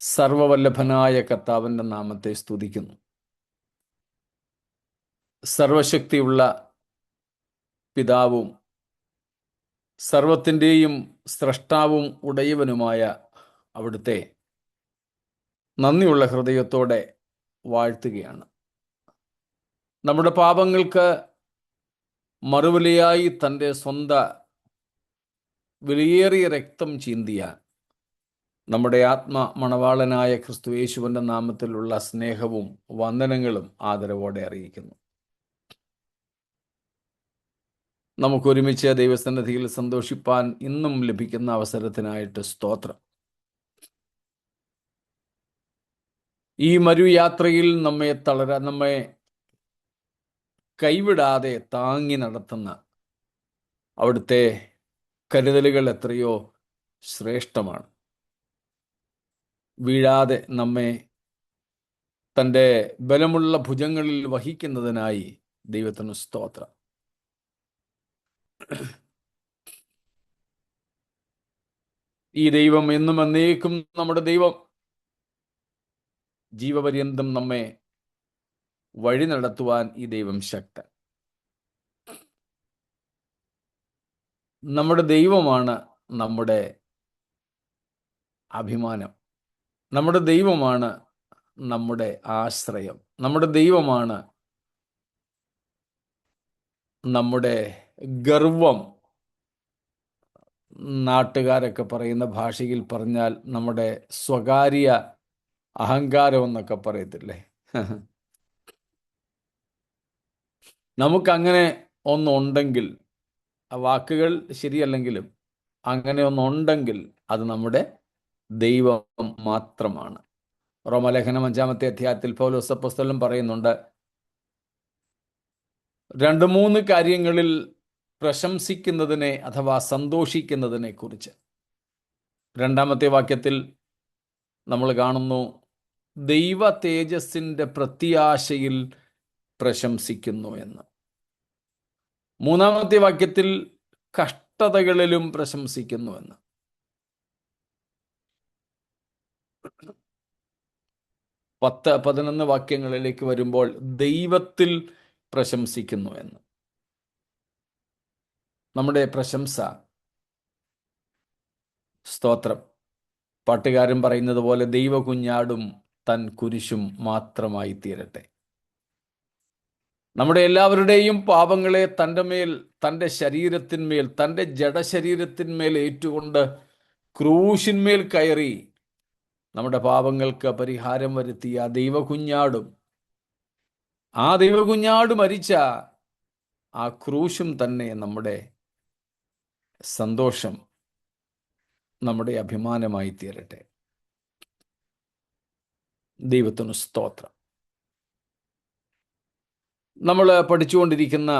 സർവവല്ലഭനായ കർത്താവിൻ്റെ നാമത്തെ സ്തുതിക്കുന്നു. സർവശക്തിയുള്ള പിതാവും സർവത്തിൻ്റെയും സ്രഷ്ടാവും ഉടയവനുമായ അവിടുത്തെ നന്ദിയുള്ള ഹൃദയത്തോടെ വാഴ്ത്തുകയാണ്. നമ്മുടെ പാപങ്ങൾക്ക് മറുവിലയായി തൻ്റെ വിലയേറിയ രക്തം ചീന്തിയ നമ്മുടെ മണവാളനായ ക്രിസ്തുയേശുവിൻ്റെ നാമത്തിലുള്ള സ്നേഹവും വന്ദനങ്ങളും ആദരവോടെ അറിയിക്കുന്നു. നമുക്കൊരുമിച്ച് ദൈവസന്നിധിയിൽ സന്തോഷിപ്പാൻ ഇന്നും ലഭിക്കുന്ന അവസരത്തിനായിട്ട് സ്തോത്രം. ഈ മരുയാത്രയിൽ നമ്മെ കൈവിടാതെ താങ്ങി നടത്തുന്ന അവിടുത്തെ കരുതലുകൾ എത്രയോ ശ്രേഷ്ഠമാണ്. വീഴാതെ നമ്മെ തൻ്റെ ബലമുള്ള ഭുജങ്ങളിൽ വഹിക്കുന്നതിനായി ദൈവത്തിന് സ്തോത്രം. ഈ ദൈവം എന്നും എന്നേക്കും നമ്മുടെ ദൈവം ജീവപര്യന്തം നമ്മെ വഴി നടത്തുവാൻ ഈ ദൈവം ശക്തൻ. നമ്മുടെ ദൈവമാണ് നമ്മുടെ അഭിമാനം. നമ്മുടെ ദൈവമാണ് നമ്മുടെ ആശ്രയം. നമ്മുടെ ദൈവമാണ് നമ്മുടെ ഗർവം. നാട്ടുകാരൊക്കെ പറയുന്ന ഭാഷയിൽ പറഞ്ഞാൽ നമ്മുടെ സ്വകാര്യ അഹങ്കാരം എന്നൊക്കെ പറയത്തില്ലേ. നമുക്കങ്ങനെ ഒന്നുണ്ടെങ്കിൽ, ആ വാക്കുകൾ ശരിയല്ലെങ്കിലും അങ്ങനെ ഒന്നുണ്ടെങ്കിൽ അത് നമ്മുടെ ദൈവം മാത്രമാണ്. റോമലേഖനം 5-ാമത്തെ അധ്യായത്തിൽ പൗലോസ് അപ്പോസ്തലൻ പറയുന്നുണ്ട്, 2-3 കാര്യങ്ങളിൽ പ്രശംസിക്കുന്നതിനെ അഥവാ സന്തോഷിക്കുന്നതിനെ കുറിച്ച്. 2-ാമത്തെ വാക്യത്തിൽ നമ്മൾ കാണുന്നു, ദൈവ തേജസ്സിൻ്റെ പ്രത്യാശയിൽ പ്രശംസിക്കുന്നു എന്ന്. 3-ാമത്തെ വാക്യത്തിൽ കഷ്ടതകളിലും പ്രശംസിക്കുന്നു എന്ന്. 10-11 വാക്യങ്ങളിലേക്ക് വരുമ്പോൾ ദൈവത്തിൽ പ്രശംസിക്കുന്നു എന്ന്. നമ്മുടെ പ്രശംസ, സ്തോത്രം, പാട്ടുകാരൻ പറയുന്നത് പോലെ ദൈവകുഞ്ഞാടും തൻ കുരിശും മാത്രമായി തീരട്ടെ. നമ്മുടെ എല്ലാവരുടെയും പാപങ്ങളെ തൻ്റെ ശരീരത്തിന്മേൽ, തൻ്റെ ജഡശരീരത്തിന്മേൽ ഏറ്റുകൊണ്ട് ക്രൂശിന്മേൽ കയറി നമ്മുടെ പാപങ്ങൾക്ക് പരിഹാരം വരുത്തിയ ആ ദൈവകുഞ്ഞാട് മരിച്ച ആ ക്രൂശും തന്നെ നമ്മുടെ സന്തോഷം, നമ്മുടെ അഭിമാനമായി തീരട്ടെ. ദൈവത്തിന് സ്തോത്രം. നമ്മൾ പഠിച്ചുകൊണ്ടിരിക്കുന്ന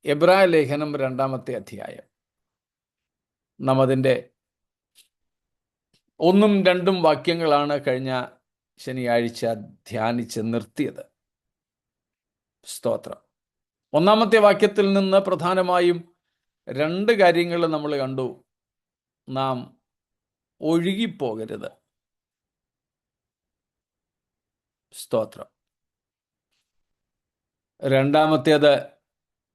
എബ്രായ ലേഖനം 2-ാമത്തെ അധ്യായം, നാം അതിൻ്റെ 1-2 വാക്യങ്ങളാണ് കഴിഞ്ഞ ശനിയാഴ്ച ധ്യാനിച്ച് നിർത്തിയത്. സ്തോത്രം. 1-ാമത്തെ വാക്യത്തിൽ നിന്ന് പ്രധാനമായും 2 കാര്യങ്ങൾ നമ്മൾ കണ്ടു. നാം ഒഴുകിപ്പോകരുത്. സ്തോത്രം. 2-ാമത്തേത്,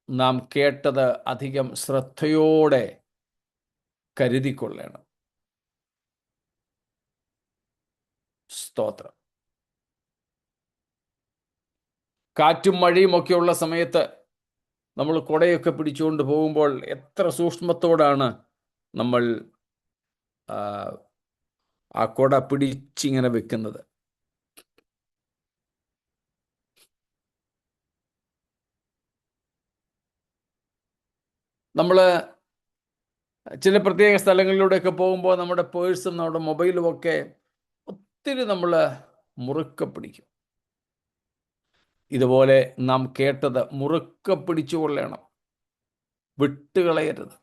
നാം കേട്ടത് അധികം ശ്രദ്ധയോടെ കരുതിക്കൊള്ളണം. സ്തോത്രം. കാറ്റും മഴയും ഒക്കെയുള്ള സമയത്ത് നമ്മൾ കുടയൊക്കെ പിടിച്ചുകൊണ്ട് പോകുമ്പോൾ എത്ര സൂക്ഷ്മത്തോടാണ് നമ്മൾ ആ കുട പിടിച്ചിങ്ങനെ വെക്കുന്നത്. നമ്മൾ ചില പ്രത്യേക സ്ഥലങ്ങളിലൂടെയൊക്കെ പോകുമ്പോൾ നമ്മുടെ പേഴ്സും നമ്മുടെ മൊബൈലും ഒക്കെ ഒത്തിരി നമ്മൾ മുറുക്കെ പിടിക്കും. ഇതുപോലെ നാം കേട്ടത് മുറുക്കെ പിടിച്ചുകൊള്ളണം, വിട്ടുകളയരുത്.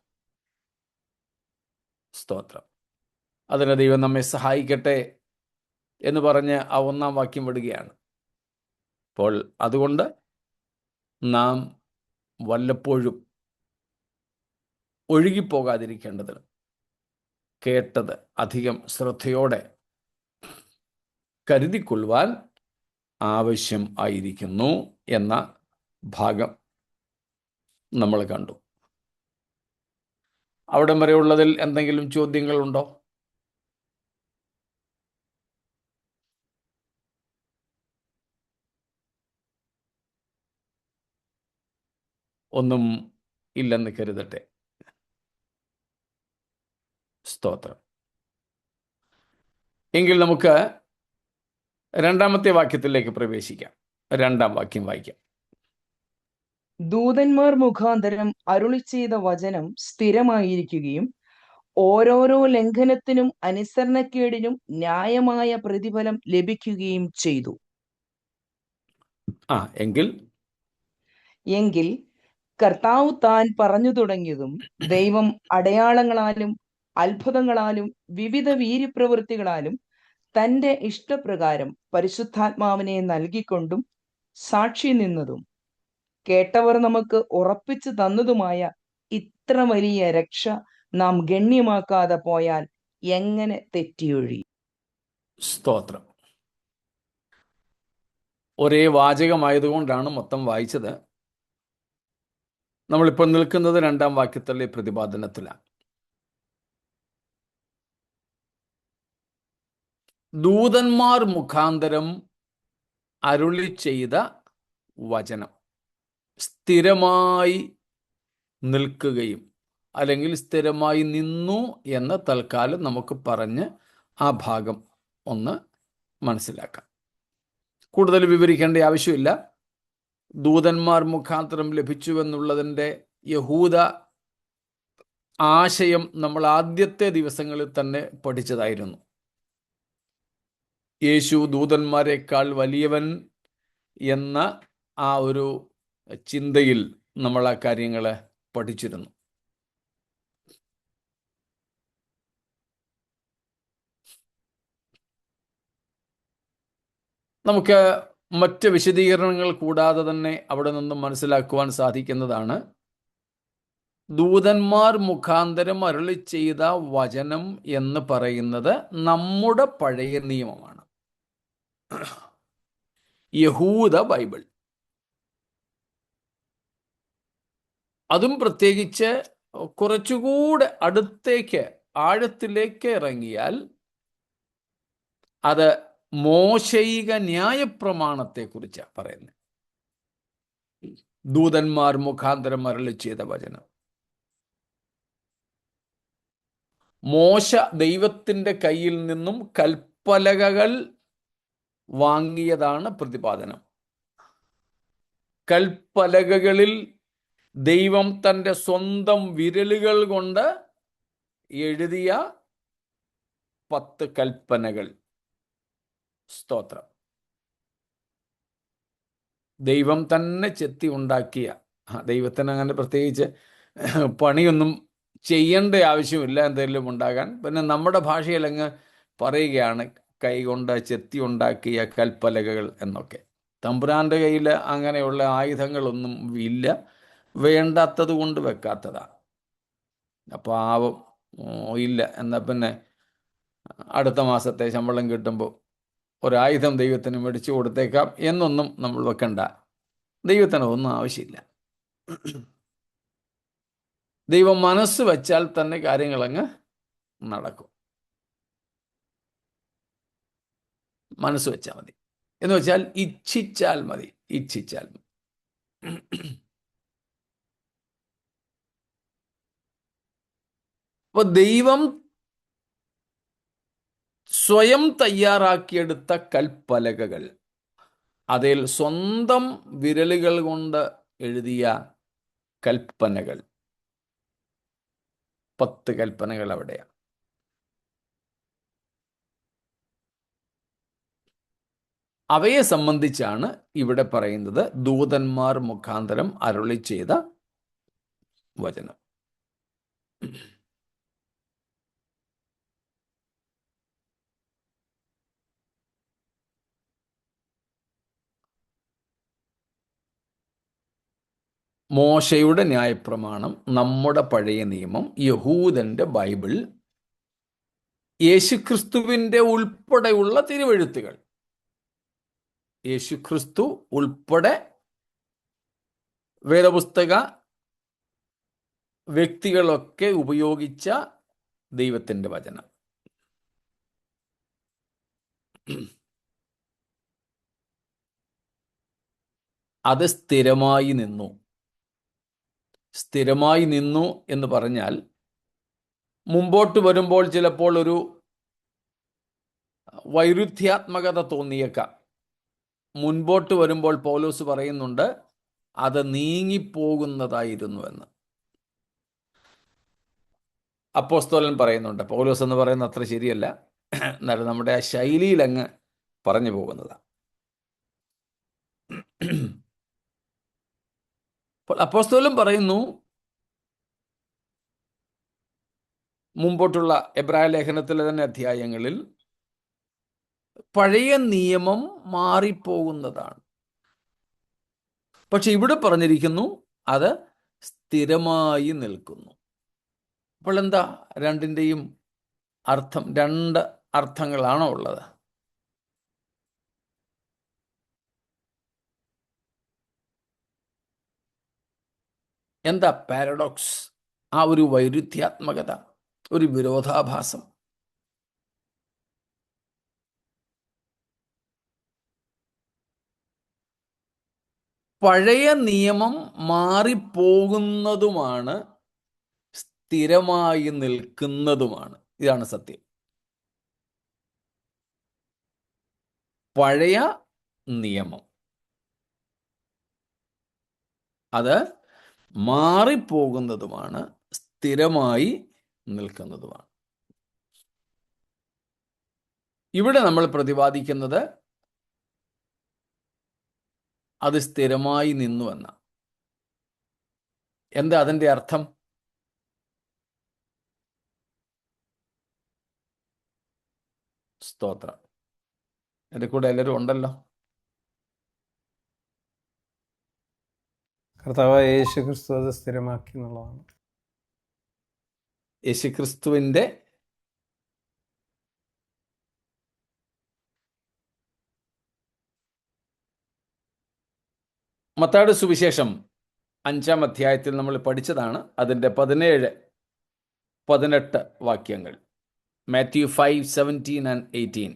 സ്തോത്രം. അതിന് ദൈവം നമ്മെ സഹായിക്കട്ടെ എന്ന് പറഞ്ഞ് ആ 1-ാം വാക്യം വിടുകയാണ്. അപ്പോൾ അതുകൊണ്ട് നാം വല്ലപ്പോഴും ഒഴുകിപ്പോകാതിരിക്കേണ്ടതിന് കേട്ടത് അധികം ശ്രദ്ധയോടെ കരുതിക്കൊള്ളുവാൻ ആവശ്യം ആയിരിക്കുന്നു എന്ന ഭാഗം നമ്മൾ കണ്ടു. അവിടം വരെയുള്ളതിൽ എന്തെങ്കിലും ചോദ്യങ്ങളുണ്ടോ? ഒന്നും ഇല്ലെന്ന് കരുതട്ടെ. സ്തോത്രം. എങ്കിൽ നമുക്ക് രണ്ടാമത്തെ വാക്യത്തിലേക്ക് പ്രവേശിക്കാം. 2-ാം വാക്യം വായിക്കാം. ദൂതന്മാർ മുഖാന്തരം അരുളി ചെയ്ത വചനം സ്ഥിരമായിരിക്കുകയും ഓരോരോ ലംഘനത്തിനും അനുസരണക്കേടിനും ന്യായമായ പ്രതിഫലം ലഭിക്കുകയും ചെയ്തു. എങ്കിൽ കർത്താവ് താൻ പറഞ്ഞു തുടങ്ങിയതും ദൈവം അടയാളങ്ങളാലും അത്ഭുതങ്ങളാലും വിവിധ വീര്യപ്രവൃത്തികളാലും തന്റെ ഇഷ്ടപ്രകാരം പരിശുദ്ധാത്മാവിനെ നൽകിക്കൊണ്ടും സാക്ഷി നിന്നതും കേട്ടവർ നമുക്ക് ഉറപ്പിച്ചു തന്നതുമായ ഇത്ര വലിയ രക്ഷ നാം ഗണ്യമാക്കാതെ പോയാൽ എങ്ങനെ തെറ്റിയൊഴി? സ്തോത്രം. ഒരേ വാചകമായതുകൊണ്ടാണ് മൊത്തം വായിച്ചത്. നമ്മളിപ്പോൾ നിൽക്കുന്നത് 2-ാം വാക്യത്തിലെ പ്രതിപാദനത്തിലാണ്. ദൂതന്മാർ മുഖാന്തരം അരുളി ചെയ്ത വചനം സ്ഥിരമായി നിൽക്കുകയും അല്ലെങ്കിൽ സ്ഥിരമായി നിന്നു എന്ന് തൽക്കാലം നമുക്ക് പറഞ്ഞ് ആ ഭാഗം ഒന്ന് മനസ്സിലാക്കാം. കൂടുതൽ വിവരിക്കേണ്ട ആവശ്യമില്ല. ദൂതന്മാർ മുഖാന്തരം ലഭിച്ചുവെന്നുള്ളതിൻ്റെ യഹൂദ ആശയം നമ്മൾ ആദ്യത്തെ ദിവസങ്ങളിൽ തന്നെ പഠിച്ചതായിരുന്നു. യേശു ദൂതന്മാരെക്കാൾ വലിയവൻ എന്ന ആ ഒരു ചിന്തയിൽ നമ്മൾ ആ കാര്യങ്ങൾ പഠിച്ചിരുന്നു. നമുക്ക് മറ്റ് വിശദീകരണങ്ങൾ കൂടാതെ തന്നെ അവിടെ നിന്നും മനസ്സിലാക്കുവാൻ സാധിക്കുന്നതാണ്, ദൂതന്മാർ മുഖാന്തരം അരുളി ചെയ്ത വചനം എന്ന് പറയുന്നത് നമ്മുടെ പഴയ നിയമമാണ്, യഹൂദ ബൈബിൾ. അതും പ്രത്യേകിച്ച് കുറച്ചുകൂടെ അടുത്തേക്ക് ആഴത്തിലേക്ക് ഇറങ്ങിയാൽ അത് മോശയിക ന്യായപ്രമാണത്തെക്കുറിച്ചാണ് പറയുന്നത്. ദൂതന്മാർ മുഖാന്തരം അരുളി ചെയ്ത വചനം. മോശ ദൈവത്തിൻ്റെ കയ്യിൽ നിന്നും കൽപ്പലകകൾ വാങ്ങിയതാണ് പ്രതിപാദനം. കൽപ്പലകകളിൽ ദൈവം തൻ്റെ സ്വന്തം വിരലുകൾ കൊണ്ട് എഴുതിയ 10 കൽപ്പനകൾ. സ്തോത്രം. ദൈവം തന്നെ ചെത്തി ഉണ്ടാക്കിയ, ദൈവത്തിന് അങ്ങനെ പ്രത്യേകിച്ച് പണിയൊന്നും ചെയ്യേണ്ട ആവശ്യമില്ല എന്തെങ്കിലും ഉണ്ടാകാൻ. പിന്നെ നമ്മുടെ ഭാഷയിൽ അങ്ങ് പറയുകയാണ് കൈകൊണ്ട് ചെത്തി ഉണ്ടാക്കിയ കൽപ്പലകകൾ എന്നൊക്കെ. തമ്പുരാൻ്റെ കയ്യിൽ അങ്ങനെയുള്ള ആയുധങ്ങളൊന്നും ഇല്ല, വേണ്ടാത്തത് കൊണ്ട് വെക്കാത്തതാണ്. അപ്പോൾ ഇല്ല എന്നാൽ പിന്നെ അടുത്ത മാസത്തെ ശമ്പളം കിട്ടുമ്പോൾ ഒരായുധം ദൈവത്തിന് മേടിച്ചു കൊടുത്തേക്കാം എന്നൊന്നും നമ്മൾ വെക്കണ്ട. ദൈവത്തിന് ഒന്നും ആവശ്യമില്ല. ദൈവം മനസ്സ് വെച്ചാൽ തന്നെ കാര്യങ്ങളങ്ങ് നടക്കും. മനസ്സ് വെച്ചാൽ മതി എന്ന് വെച്ചാൽ ഇച്ഛിച്ചാൽ മതി. അപ്പൊ ദൈവം സ്വയം തയ്യാറാക്കിയെടുത്ത കൽപ്പലകകൾ, അതിൽ സ്വന്തം വിരലുകൾ കൊണ്ട് എഴുതിയ കൽപ്പനകൾ, 10 കൽപ്പനകൾ അവിടെയാണ്. അവയെ സംബന്ധിച്ചാണ് ഇവിടെ പറയുന്നത് ദൂതന്മാർ മുഖാന്തരം അരുളി ചെയ്ത വചനം. മോശയുടെ ന്യായപ്രമാണം, നമ്മുടെ പഴയ നിയമം, യഹൂദന്റെ ബൈബിൾ, യേശുക്രിസ്തുവിൻ്റെ ഉൾപ്പെടെയുള്ള തിരുവെഴുത്തുകൾ, യേശുക്രിസ്തു ഉൾപ്പെടെ വേദപുസ്തക വ്യക്തികളൊക്കെ ഉപയോഗിച്ച ദൈവത്തിൻ്റെ വചനം. അത് സ്ഥിരമായി നിന്നു. സ്ഥിരമായി നിന്നു എന്ന് പറഞ്ഞാൽ മുമ്പോട്ട് വരുമ്പോൾ ചിലപ്പോൾ ഒരു വൈരുദ്ധ്യാത്മകത തോന്നിയേക്കാം. മുൻപോട്ട് വരുമ്പോൾ പൗലോസ് പറയുന്നുണ്ട് അത് നീങ്ങിപ്പോകുന്നതായിരുന്നു എന്ന്. അപ്പോസ്തലൻ പറയുന്നുണ്ട്. പൗലോസ് എന്ന് പറയുന്നത് അത്ര ശരിയല്ല, എന്നാലും നമ്മുടെ ആ ശൈലിയിൽ അങ്ങ് പറഞ്ഞു പോകുന്നതാണ്. അപ്പോസ്തലൻ പറയുന്നു, മുമ്പോട്ടുള്ള എബ്രായ ലേഖനത്തിലെ തന്നെ അധ്യായങ്ങളിൽ പഴയ നിയമം മാറിപ്പോകുന്നതാണ്. പക്ഷെ ഇവിടെ പറഞ്ഞിരിക്കുന്നു അത് സ്ഥിരമായി നിൽക്കുന്നു. അപ്പോൾ എന്താ രണ്ടിൻ്റെയും അർത്ഥം? രണ്ട് അർത്ഥങ്ങളാണോ ഉള്ളത്? എന്താ പാരഡോക്സ്? ആ ഒരു വൈരുദ്ധ്യാത്മകത, ഒരു വിരോധാഭാസം. പഴയ നിയമം മാറിപ്പോകുന്നതുമാണ്, സ്ഥിരമായി നിൽക്കുന്നതുമാണ്. ഇതാണ് സത്യം. പഴയ നിയമം അത് മാറിപ്പോകുന്നതുമാണ്, സ്ഥിരമായി നിൽക്കുന്നതുമാണ്. ഇവിടെ നമ്മൾ പ്രതിപാദിക്കുന്നത് അത് സ്ഥിരമായി നിന്നു എന്ന. എന്താ അതിൻ്റെ അർത്ഥം? സ്തോത്രം. എൻ്റെ കൂടെ എല്ലാവരും ഉണ്ടല്ലോ. കർത്താവായ യേശുക്രിസ്തു അത് സ്ഥിരമാക്കി എന്നുള്ളതാണ്. യേശുക്രിസ്തുവിൻ്റെ മത്തായിയുടെ സുവിശേഷം 5-ാം അധ്യായത്തിൽ നമ്മൾ പഠിച്ചതാണ്. അതിൻ്റെ 17-18 വാക്യങ്ങൾ. മാത്യു 5:17 and 18.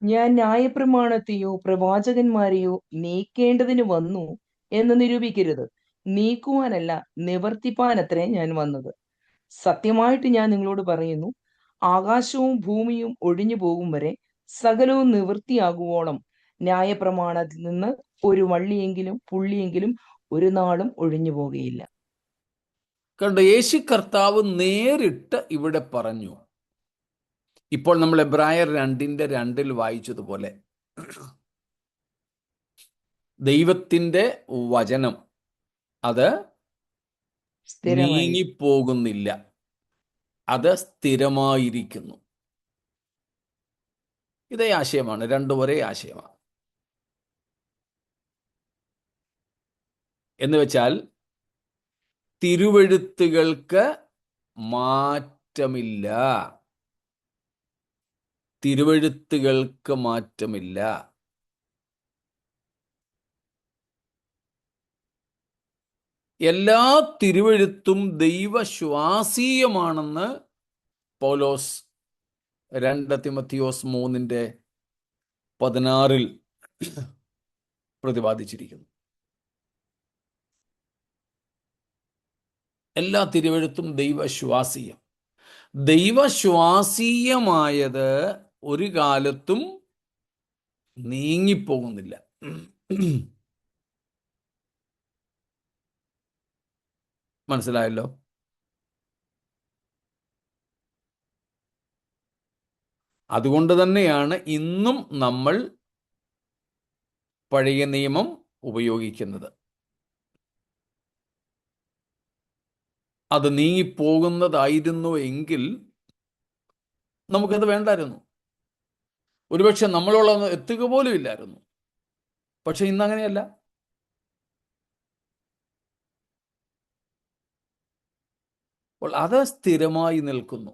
ഞാൻ ന്യായപ്രമാണത്തെയോ പ്രവാചകന്മാരെയോ നീക്കേണ്ടതിന് വന്നു എന്ന് നിരൂപിക്കരുത്, നീക്കുവാനല്ല നിവർത്തിപ്പാനത്രേ ഞാൻ വന്നത്. സത്യമായിട്ട് ഞാൻ നിങ്ങളോട് പറയുന്നു, ആകാശവും ഭൂമിയും ഒഴിഞ്ഞു പോകും വരെ സകലവും നിവൃത്തിയാകുവോളം ന്യായപ്രമാണത്തിൽ നിന്ന് ഒരു വള്ളിയെങ്കിലും പുള്ളിയെങ്കിലും ഒരു നാളും ഒഴിഞ്ഞു പോകുകയില്ല. കണ്ടോ, യേശു കർത്താവ് നേരിട്ട് ഇവിടെ പറഞ്ഞു. ഇപ്പോൾ നമ്മൾ എബ്രായർ 2:2 വായിച്ചതുപോലെ ദൈവത്തിൻ്റെ വചനം അത് നീങ്ങിപ്പോകുന്നില്ല, അത് സ്ഥിരമായിരിക്കുന്നു. ഇതേ ആശയമാണ്, രണ്ടും ഒരേ ആശയമാണ്. എന്ന് വെച്ചാൽ തിരുവെഴുത്തുകൾക്ക് മാറ്റമില്ല. തിരുവെഴുത്തുകൾക്ക് മാറ്റമില്ല. എല്ലാ തിരുവെഴുത്തും ദൈവശ്വാസീയമാണെന്ന് പൗലോസ് 2 തിമോഥെയോസ് 3:16 പ്രതിപാദിച്ചിരിക്കുന്നു. എല്ലാ തിരുവെഴുത്തും ദൈവശ്വാസീയം. ദൈവശ്വാസീയമായത് ഒരു കാലത്തും നീങ്ങിപ്പോകുന്നില്ല. മനസ്സിലായല്ലോ? അതുകൊണ്ട് തന്നെയാണ് ഇന്നും നമ്മൾ പഴയ നിയമം ഉപയോഗിക്കുന്നത്. അത് നീങ്ങിപ്പോകുന്നതായിരുന്നു എങ്കിൽ നമുക്കത് വേണ്ടായിരുന്നു. ഒരുപക്ഷെ നമ്മളോളം എത്തുക പോലും ഇല്ലായിരുന്നു. പക്ഷെ ഇന്നങ്ങനെയല്ല. അപ്പോൾ അത് സ്ഥിരമായി നിൽക്കുന്നു.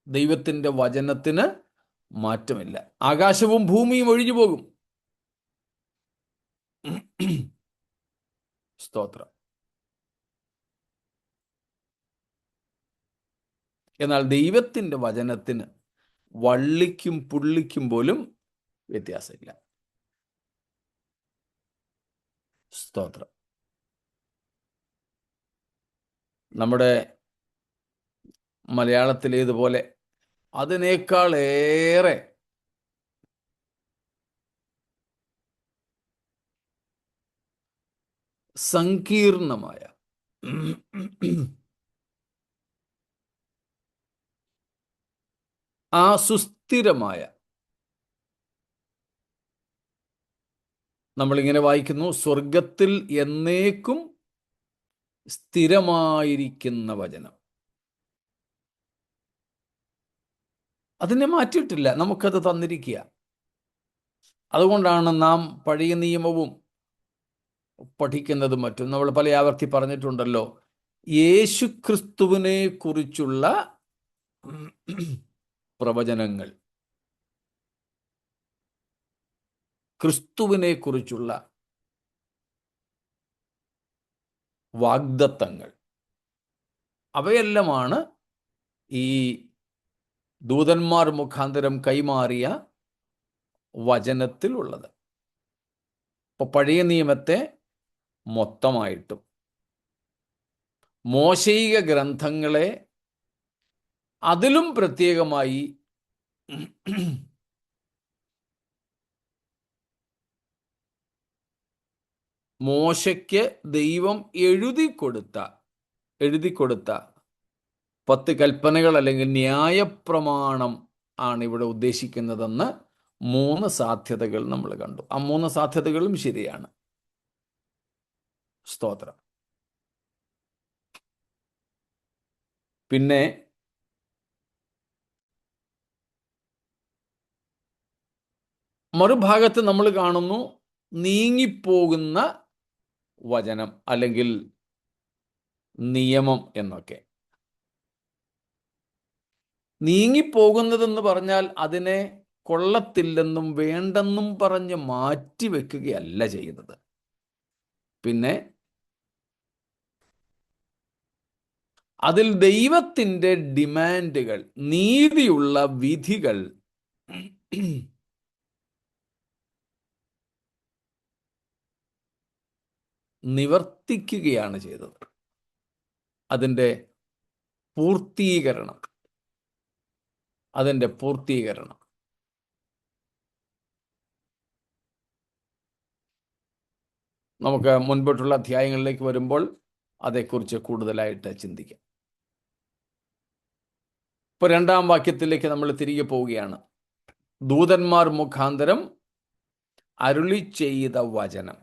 ദൈവത്തിൻ്റെ വചനത്തിന് മാറ്റമില്ല. ആകാശവും ഭൂമിയും ഒഴിഞ്ഞു പോകും. സ്തോത്രം. എന്നാൽ ദൈവത്തിൻ്റെ വചനത്തിന് വള്ളിക്കും പുള്ളിക്കും പോലും വ്യത്യാസമില്ല. സ്തോത്രം. നമ്മുടെ മലയാളത്തിലേതുപോലെ അതിനേക്കാളേറെ സങ്കീർണമായ ആ സുസ്ഥിരമായ, നമ്മളിങ്ങനെ വായിക്കുന്നു, സ്വർഗത്തിൽ എന്നേക്കും സ്ഥിരമായിരിക്കുന്ന വചനം. അതിനെ മാറ്റിയിട്ടില്ല, നമുക്കത് തന്നിരിക്കുക. അതുകൊണ്ടാണ് നാം പഴയ നിയമവും പഠിക്കുന്നതും മറ്റും. നമ്മൾ പല ആവർത്തി പറഞ്ഞിട്ടുണ്ടല്ലോ, യേശുക്രിസ്തുവിനെ കുറിച്ചുള്ള പ്രവചനങ്ങൾ, ക്രിസ്തുവിനെ കുറിച്ചുള്ള വാഗ്ദത്തങ്ങൾ, അവയെല്ലാമാണ് ഈ ദൂതന്മാർ മുഖാന്തരം കൈമാറിയ വചനത്തിലുള്ളത്. ഇപ്പോൾ പഴയ നിയമത്തെ മൊത്തമായിട്ടും മോശയിക ഗ്രന്ഥങ്ങളെ അതിലും പ്രത്യേകമായി മോശയ്ക്ക് ദൈവം എഴുതി കൊടുത്ത 10 കൽപ്പനകൾ അല്ലെങ്കിൽ ന്യായപ്രമാണം ആണ് ഇവിടെ ഉദ്ദേശിക്കുന്നതെന്ന് 3 സാധ്യതകൾ നമ്മൾ കണ്ടു. ആ 3 സാധ്യതകളും ശരിയാണ്. സ്തോത്രം. പിന്നെ മറുഭാഗത്ത് നമ്മൾ കാണുന്നു നീങ്ങിപ്പോകുന്ന വചനം അല്ലെങ്കിൽ നിയമം എന്നൊക്കെ. നീങ്ങിപ്പോകുന്നതെന്ന് പറഞ്ഞാൽ അതിനെ കൊള്ളത്തില്ലെന്നും വേണ്ടെന്നും പറഞ്ഞ് മാറ്റിവെക്കുകയല്ല ചെയ്യുന്നത്. പിന്നെ അതിൽ ദൈവത്തിൻ്റെ ഡിമാൻഡുകൾ, നീതിയുള്ള വിധികൾ നിവർത്തിക്കുകയാണ് ചെയ്തത്. അതിൻ്റെ പൂർത്തീകരണം. നമുക്ക് മുൻപോട്ടുള്ള അധ്യായങ്ങളിലേക്ക് വരുമ്പോൾ അതേക്കുറിച്ച് കൂടുതലായിട്ട് ചിന്തിക്കാം. ഇപ്പോൾ 2-ാം വാക്യത്തിലേക്ക് നമ്മൾ തിരികെ പോവുകയാണ്. ദൂതന്മാർ മുഖാന്തരം അരുളി ചെയ്ത വചനം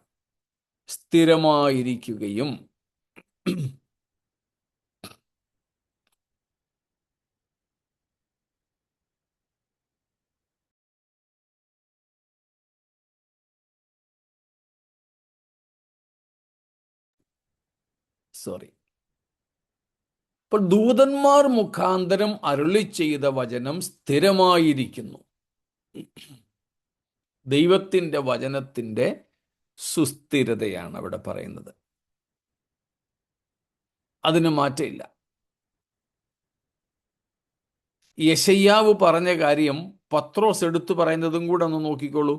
സ്ഥിരമായിരിക്കുകയും അപ്പോൾ ദൂതന്മാർ മുഖാന്തരം അരുളി ചെയ്ത വചനം സ്ഥിരമായിരിക്കുന്നു. ദൈവത്തിൻ്റെ വചനത്തിൻ്റെ സുസ്ഥിരതയാണ് അവിടെ പറയുന്നത്. അതിന് മാറ്റമില്ല. യെശയ്യാവ് പറഞ്ഞ കാര്യം പത്രോസ് എടുത്തു പറയുന്നതും കൂടെ ഒന്ന് നോക്കിക്കോളൂ.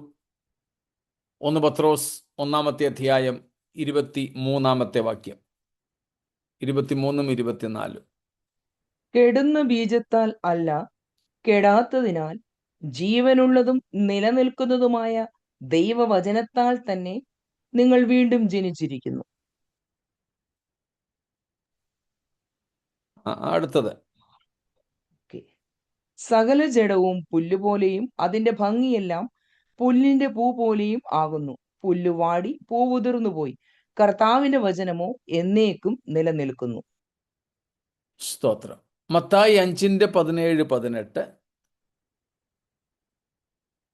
1 പത്രോസ് 1-ാമത്തെ അധ്യായം 23-ാമത്തെ വാക്യം, 23-ഉം 24. കെടുന്ന ബീജത്താൽ അല്ല, കെടാത്തതിനാൽ ജീവനുള്ളതും നിലനിൽക്കുന്നതുമായ ദൈവവചനത്താൽ തന്നെ നിങ്ങൾ വീണ്ടും ജനിച്ചിരിക്കുന്നു. അടുത്തത്, സകല ജഡവും പുല്ലുപോലെയും അതിന്റെ ഭംഗിയെല്ലാം പുല്ലിന്റെ പൂ പോലെയും ആകുന്നു. പുല്ല് വാടി പൂവുതിർന്നു പോയി, കർത്താവിന്റെ വചനമോ എന്നേക്കും നിലനിൽക്കുന്നു. സ്തോത്രം. മത്തായി 5:17-18,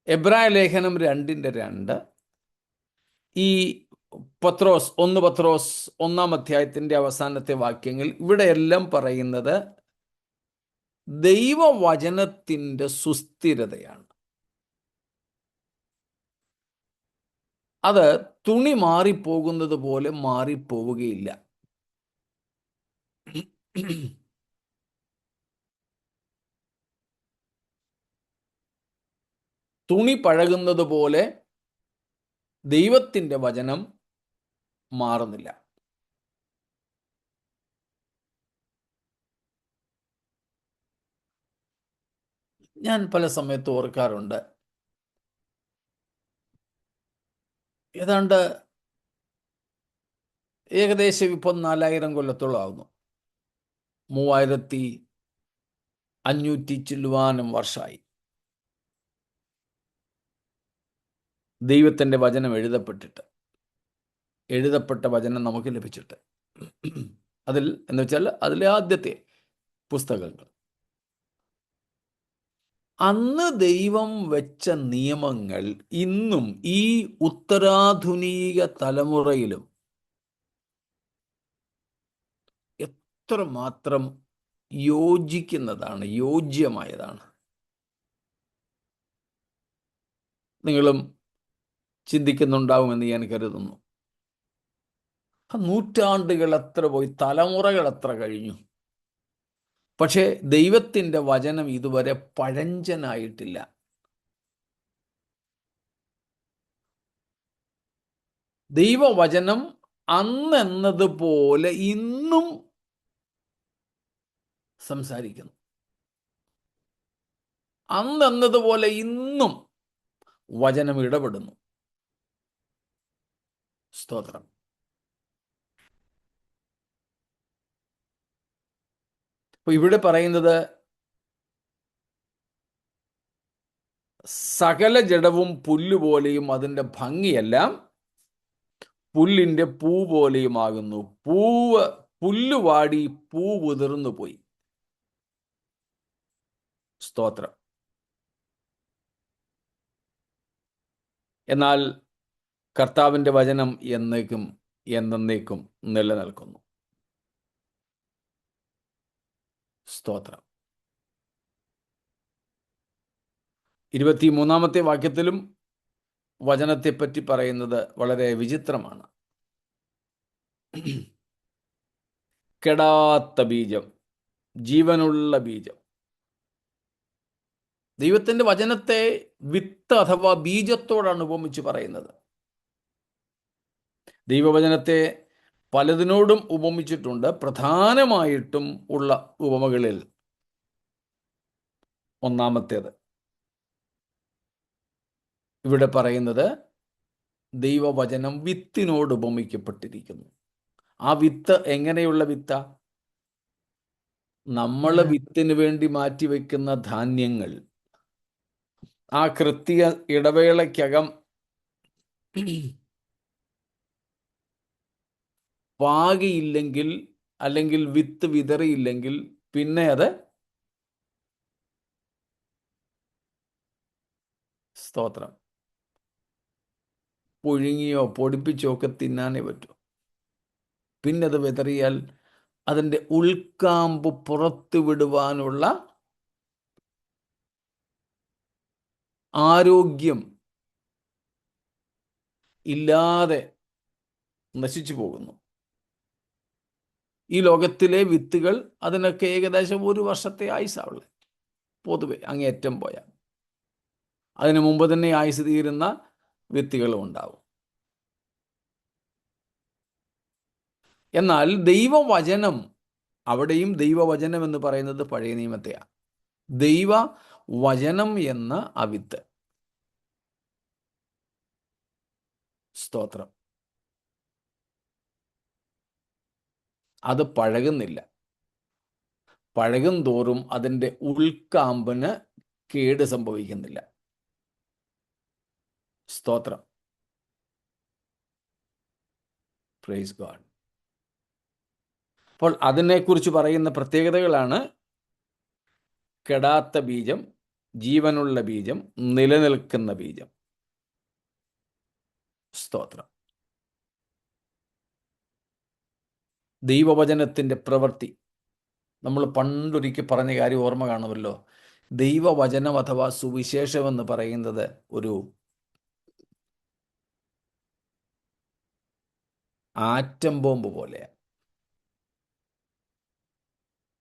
എബ്രായ ലേഖനം 2:2, ഈ 1 പത്രോസ് 1-ാം അധ്യായത്തിൻ്റെ അവസാനത്തെ വാക്യങ്ങൾ, ഇവിടെയെല്ലാം പറയുന്നത് ദൈവവചനത്തിൻ്റെ സുസ്ഥിരതയാണ്. അത് തുണി മാറിപ്പോകുന്നത് പോലെ മാറിപ്പോവുകയില്ല. തുണി പഴകുന്നത് പോലെ ദൈവത്തിൻ്റെ വചനം മാറുന്നില്ല. ഞാൻ പല സമയത്ത് ഓർക്കാറുണ്ട്, ഏതാണ്ട് ഏകദേശം ഇപ്പം 4000 കൊല്ലത്തോളം ആകുന്നു, 3500 ചില്ലുവാനും വർഷമായി ദൈവത്തിൻ്റെ വചനം എഴുതപ്പെട്ട വചനം നമുക്ക് ലഭിച്ചിട്ട്. എന്ന് വെച്ചാൽ അതിലെ ആദ്യത്തെ പുസ്തകങ്ങൾ. അന്ന് ദൈവം വെച്ച നിയമങ്ങൾ ഇന്നും ഈ ഉത്തരാധുനിക തലമുറയിലും എത്രമാത്രം യോജ്യമായതാണ്. നിങ്ങളും ചിന്തിക്കുന്നുണ്ടാവുമെന്ന് ഞാൻ കരുതുന്നു. നൂറ്റാണ്ടുകൾ എത്ര പോയി, തലമുറകൾ എത്ര കഴിഞ്ഞു, പക്ഷേ ദൈവത്തിൻ്റെ വചനം ഇതുവരെ പഴഞ്ചനായിട്ടില്ല. ദൈവവചനം അന്നെന്നതുപോലെ ഇന്നും സംസാരിക്കുന്നു. അന്നെന്നതുപോലെ ഇന്നും വചനം ഇടപെടുന്നു. സ്തോത്രം. അപ്പൊ ഇവിടെ പറയുന്നത്, സകല ജഡവും പുല്ലുപോലെയും അതിൻ്റെ ഭംഗിയെല്ലാം പുല്ലിൻ്റെ പൂ പോലെയുമാകുന്നു. പുല്ലുവാടി പൂ ഉതിർന്നു പോയി. സ്തോത്രം. എന്നാൽ കർത്താവിൻ്റെ വചനം എന്നേക്കും നിലനിൽക്കുന്നു. സ്തോത്രം. 23-ാമത്തെ വാക്യത്തിലും വചനത്തെപ്പറ്റി പറയുന്നത് വളരെ വിചിത്രമാണ്. കെടാത്ത ബീജം, ജീവനുള്ള ബീജം. ദൈവത്തിൻ്റെ വചനത്തെ വിത്ത് അഥവാ ബീജത്തോടാണ് ഉപമിച്ച് പറയുന്നത്. ദൈവവചനത്തെ പലതിനോടും ഉപമിച്ചിട്ടുണ്ട്. പ്രധാനമായിട്ടും ഉള്ള ഉപമകളിൽ ഒന്നാമത്തേത് ഇവിടെ പറയുന്നത്, ദൈവവചനം വിത്തിനോട് ഉപമിക്കപ്പെട്ടിരിക്കുന്നു. ആ വിത്ത് എങ്ങനെയുള്ള വിത്ത? നമ്മൾ വിത്തിന് വേണ്ടി മാറ്റിവെക്കുന്ന ധാന്യങ്ങൾ ആ കൃത്യ ഇടവേളയ്ക്കകം പാകിയില്ലെങ്കിൽ, അല്ലെങ്കിൽ വിത്ത് വിതറിയില്ലെങ്കിൽ, പിന്നെ അത് സ്തോത്രം പുഴുങ്ങിയോ പൊടിപ്പിച്ചോ ഒക്കെ തിന്നാനേ പറ്റൂ. പിന്നെ അത് വിതറിയാൽ അതിൻ്റെ ഉൾക്കാമ്പ് പുറത്തു വിടുവാനുള്ള ആരോഗ്യം ഇല്ലാതെ നശിച്ചു പോകുന്നു. ഈ ലോകത്തിലെ വിത്തുകൾ അതിനൊക്കെ ഏകദേശം 1 വർഷത്തെ ആയുസാവുള്ളൂ, പൊതുവെ അങ്ങേയറ്റം പോയാൽ. അതിനു മുമ്പ് തന്നെ ആയുസ് തീരുന്ന വിത്തുകളും ഉണ്ടാവും. എന്നാൽ ദൈവവചനം, അവിടെയും ദൈവവചനം എന്ന് പറയുന്നത് പഴയ നിയമത്തെയാണ്. ദൈവവചനം എന്ന ആ വിത്ത്, സ്തോത്രം, അത് പഴകുന്നില്ല. പഴകും തോറും അതിൻ്റെ ഉൾക്കാമ്പിന് കേട് സംഭവിക്കുന്നില്ല. സ്തോത്രം. Praise God. അപ്പോൾ അതിനെക്കുറിച്ച് പറയുന്ന പ്രത്യേകതകളാണ്: കെടാത്ത ബീജം, ജീവനുള്ള ബീജം, നിലനിൽക്കുന്ന ബീജം. സ്തോത്രം. ദൈവവചനത്തിൻ്റെ പ്രവൃത്തി. നമ്മൾ പണ്ടൊരിക്കൽ പറഞ്ഞ കാര്യം ഓർമ്മ കാണുമല്ലോ. ദൈവവചനം അഥവാ സുവിശേഷം എന്ന് പറയുന്നത് ഒരു ആറ്റം ബോംബ് പോലെയാണ്.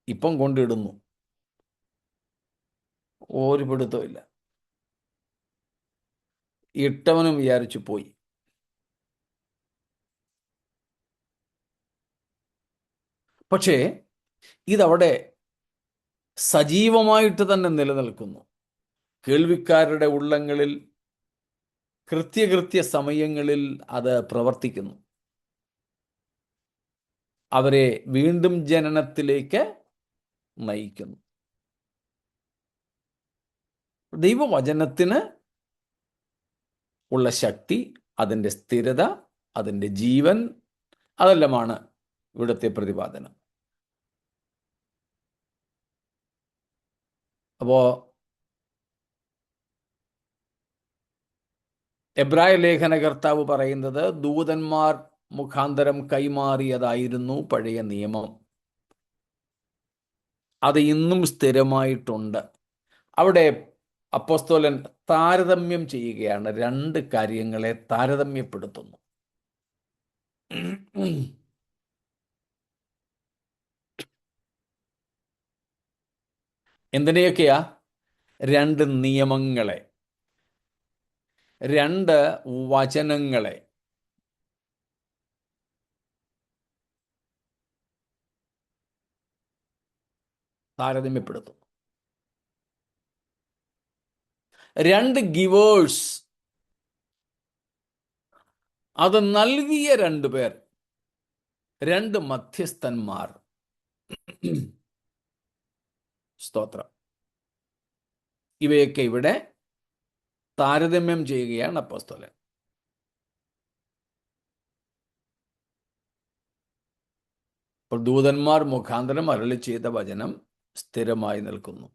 ഇപ്പം കൊണ്ടിടുന്നു, ഒരു പിടുത്തമില്ല. ഇട്ടവനും വിചാരിച്ചു പോയി. പക്ഷേ ഇതവിടെ സജീവമായിട്ട് തന്നെ നിലനിൽക്കുന്നു. കേൾവിക്കാരുടെ ഉള്ളങ്ങളിൽ കൃത്യ സമയങ്ങളിൽ അത് പ്രവർത്തിക്കുന്നു. അവരെ വീണ്ടും ജനനത്തിലേക്ക് നയിക്കുന്നു. ദൈവവചനത്തിന് ഉള്ള ശക്തി, അതിൻ്റെ സ്ഥിരത, അതിൻ്റെ ജീവൻ, അതെല്ലാമാണ് ഇവിടുത്തെ പ്രതിപാദനം. അപ്പോൾ എബ്രായ ലേഖനകർത്താവ് പറയുന്നത് ദൂതന്മാർ മുഖാന്തരം കൈമാറിയതായിരുന്നു പഴയ നിയമം. അത് ഇന്നും സ്ഥിരമായിട്ടുണ്ട്. അവിടെ അപ്പോസ്തലൻ താരതമ്യം ചെയ്യുകയാണ്, രണ്ട് കാര്യങ്ങളെ താരതമ്യപ്പെടുത്തുന്നു. എന്തിനെയൊക്കെയാ? രണ്ട് നിയമങ്ങളെ, രണ്ട് വചനങ്ങളെ. താരതമ്യപ്പെടുത്തുന്നു. രണ്ട് ഗിവേഴ്സ്, അത് നൽകിയ രണ്ടു പേർ, രണ്ട് മധ്യസ്ഥന്മാർ. സ്തോത്രം. ഇവയൊക്കെ ഇവിടെ താരതമ്യം ചെയ്യുകയാണ് അപ്പോസ്തലൻ. അപ്പോൾ ദൂതന്മാർ മുഖാന്തരം അരുളി ചെയ്ത വചനം സ്ഥിരമായി നിൽക്കുന്നു.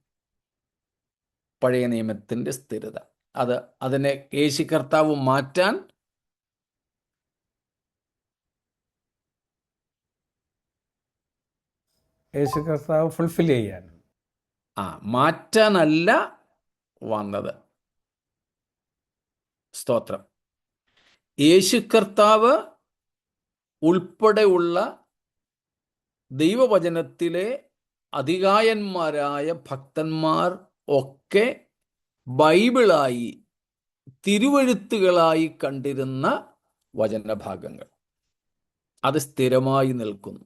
പഴയ നിയമത്തിൻ്റെ സ്ഥിരത, അതിനെ യേശു കർത്താവ് മാറ്റാൻ യേശു കർത്താവ് ഫുൾഫിൽ ചെയ്യാൻ, മാറ്റാനല്ല വന്നത്. സ്തോത്രം. യേശു കർത്താവ് ഉൾപ്പെടെയുള്ള ദൈവവചനത്തിലെ അധികായന്മാരായ ഭക്തന്മാർ ഒക്കെ ബൈബിളായി, തിരുവെഴുത്തുകളായി കണ്ടിരുന്ന വചനഭാഗങ്ങൾ, അത് സ്ഥിരമായി നിൽക്കുന്നു.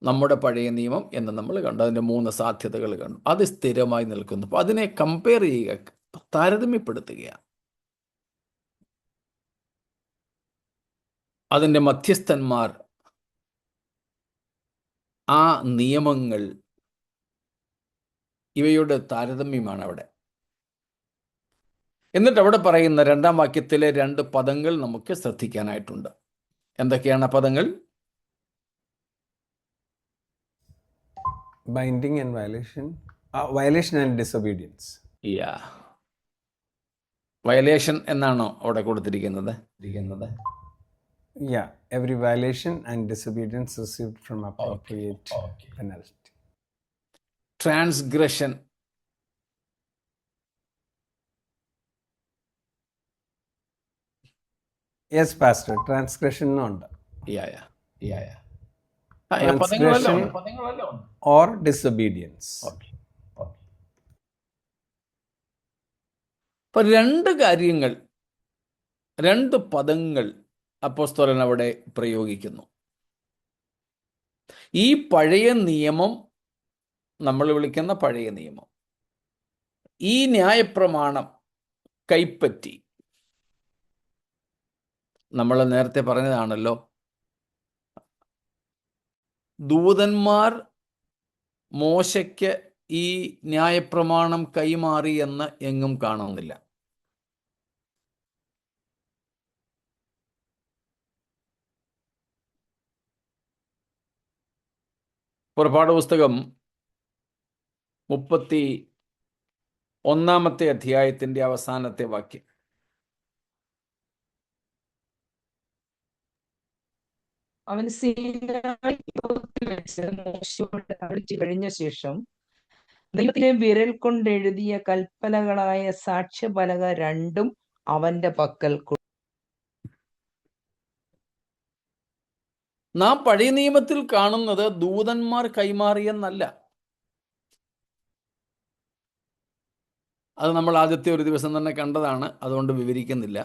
നമ്മുടെ പഴയ നിയമം എന്ന് നമ്മൾ കണ്ടു, അതിൻ്റെ 3 സാധ്യതകൾ കണ്ടു. അത് സ്ഥിരമായി നിൽക്കുന്നു. അപ്പോൾ അതിനെ കമ്പയർ ചെയ്യുക, താരതമ്യപ്പെടുത്തുകയാണ്. അതിൻ്റെ മധ്യസ്ഥന്മാർ, ആ നിയമങ്ങൾ, ഇവയുടെ താരതമ്യമാണ് അവിടെ. എന്നിട്ട് അവിടെ പറയുന്ന 2-ാം വാക്യത്തിലെ 2 പദങ്ങൾ നമുക്ക് ശ്രദ്ധിക്കാനായിട്ടുണ്ട്. എന്തൊക്കെയാണ് പദങ്ങൾ? Binding and violation and disobedience. Violation എന്നാണോ അവിടെ കൊടുത്തിരിക്കുന്നത്? Every violation and disobedience received from appropriate penalty. Transgression. Yes, Pastor. Transgression ഉണ്ട്. Transgression or disobedience. അപ്പോൾ 2 കാര്യങ്ങൾ, 2 പദങ്ങൾ അപ്പോസ്തലൻ അവിടെ പ്രയോഗിക്കുന്നു. ഈ പഴയ നിയമം, നമ്മൾ വിളിക്കുന്ന പഴയ നിയമം, ഈ ന്യായപ്രമാണം കൈപ്പറ്റി, നമ്മൾ നേരത്തെ പറഞ്ഞതാണല്ലോ, ദൂതന്മാർ മോശയ്ക്ക് ഈ ന്യായപ്രമാണം കൈമാറി എന്ന് എങ്ങും കാണുന്നില്ല. പുറപ്പാട് പുസ്തകം 31-ാമത്തെ അധ്യായത്തിൻ്റെ അവസാനത്തെ വാക്യം. അവൻ സീനായി പർവ്വതത്തിൽ വെച്ച് മോശെയോട് അരുളി കഴിഞ്ഞ ശേഷം ദൈവത്തിന്റെ വിരൽ കൊണ്ടെഴുതിയ കൽപ്പനകളായ സാക്ഷ്യപലക രണ്ടും അവന്റെ പക്കൽ നാം പഴയ നിയമത്തിൽ കാണുന്നത് ദൂതന്മാർ കൈമാറിയെന്നല്ല. അത് നമ്മൾ ആദ്യത്തെ ഒരു ദിവസം തന്നെ കണ്ടതാണ്, അതുകൊണ്ട് വിവരിക്കുന്നില്ല.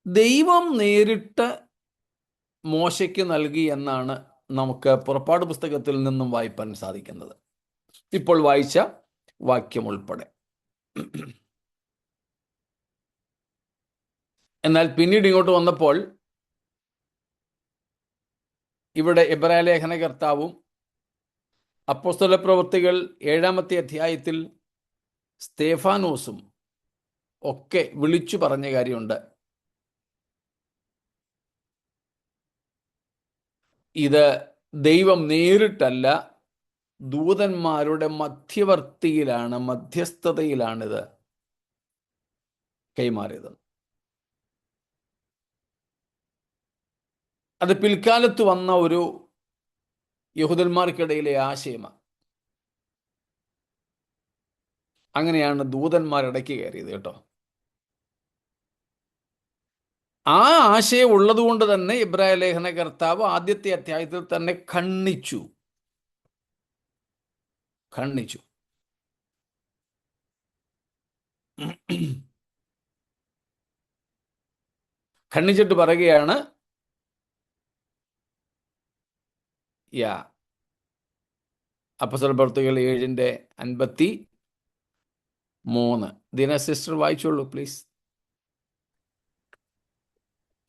ദൈവം നേരിട്ട് മോശയ്ക്ക് നൽകി എന്നാണ് നമുക്ക് പുറപ്പാട് പുസ്തകത്തിൽ നിന്നും വായിപ്പാൻ സാധിക്കുന്നത്, ഇപ്പോൾ വായിച്ച വാക്യം ഉൾപ്പെടെ. എന്നാൽ പിന്നീട് ഇങ്ങോട്ട് വന്നപ്പോൾ ഇവിടെ എബ്രായ ലേഖനകർത്താവും അപ്പോസ്തല പ്രവൃത്തികൾ 7-ാമത്തെ അധ്യായത്തിൽ സ്തേഫാനോസും ഒക്കെ വിളിച്ചു പറഞ്ഞ കാര്യമുണ്ട്. ഇത് ദൈവം നേരിട്ടല്ല, ദൂതന്മാരുടെ മധ്യസ്ഥതയിലാണിത് കൈമാറിയത്. അത് പിൽക്കാലത്ത് വന്ന ഒരു യഹൂദന്മാർക്കിടയിലെ ആശയമാണ്. അങ്ങനെയാണ് ദൂതന്മാരിടയ്ക്ക് കയറിയത് കേട്ടോ. ആ ആശയം ഉള്ളതുകൊണ്ട് തന്നെ ഇബ്രായ ലേഖന കർത്താവ് ആദ്യത്തെ അധ്യായത്തിൽ തന്നെ ഖണ്ഡിച്ചു. ഖണ്ഡിച്ചിട്ട് പറയുകയാണ്, അപ്പോസ്തല പ്രവൃത്തികൾ 7:53. ദിന സിസ്റ്റർ വായിച്ചോളൂ please.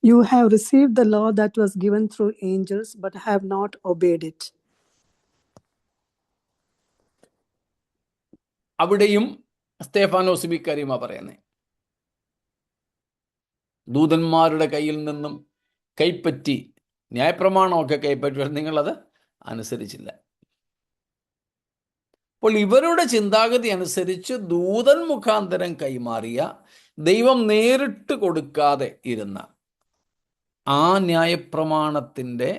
You have received the law that was given through angels, but have not obeyed it. അവിടെയും സ്തേഫാനോസ് ഇക്കാര്യമാ പറയുന്നത്. ദൂതന്മാരുടെ കയ്യിൽ നിന്നും കൈപ്പറ്റി ന്യായപ്രമാണമൊക്കെ കൈപ്പറ്റി, നിങ്ങളത് അനുസരിച്ചില്ല. അപ്പോൾ ഇവരുടെ ചിന്താഗതി അനുസരിച്ച് ദൂതൻ മുഖാന്തരം കൈമാറിയ, ദൈവം നേരിട്ട് കൊടുക്കാതെ ഇരുന്ന ആ ന്യായപ്രമാണത്തിൻ്റെ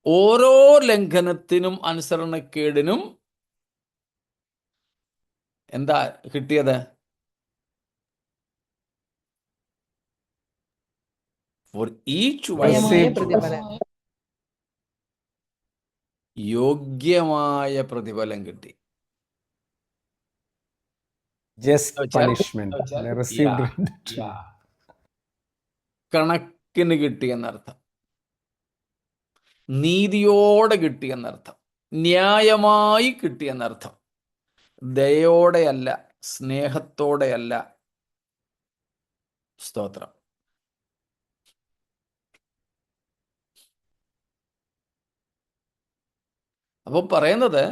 ഓരോ ലംഘനത്തിനും അനുസരണക്കേടിനും എന്താ കിട്ടിയത്? For each one യോഗ്യമായ പ്രതിഫലം കിട്ടി. Just punishment. They received it. കണക്കിന് കിട്ടിയെന്നർത്ഥം, നീതിയോടെ കിട്ടിയെന്നർത്ഥം, ന്യായമായി കിട്ടിയെന്നർത്ഥം. ദയോടെയല്ല, സ്നേഹത്തോടെയല്ല. സ്തോത്രം. അപ്പോൾ പറയുന്നത്,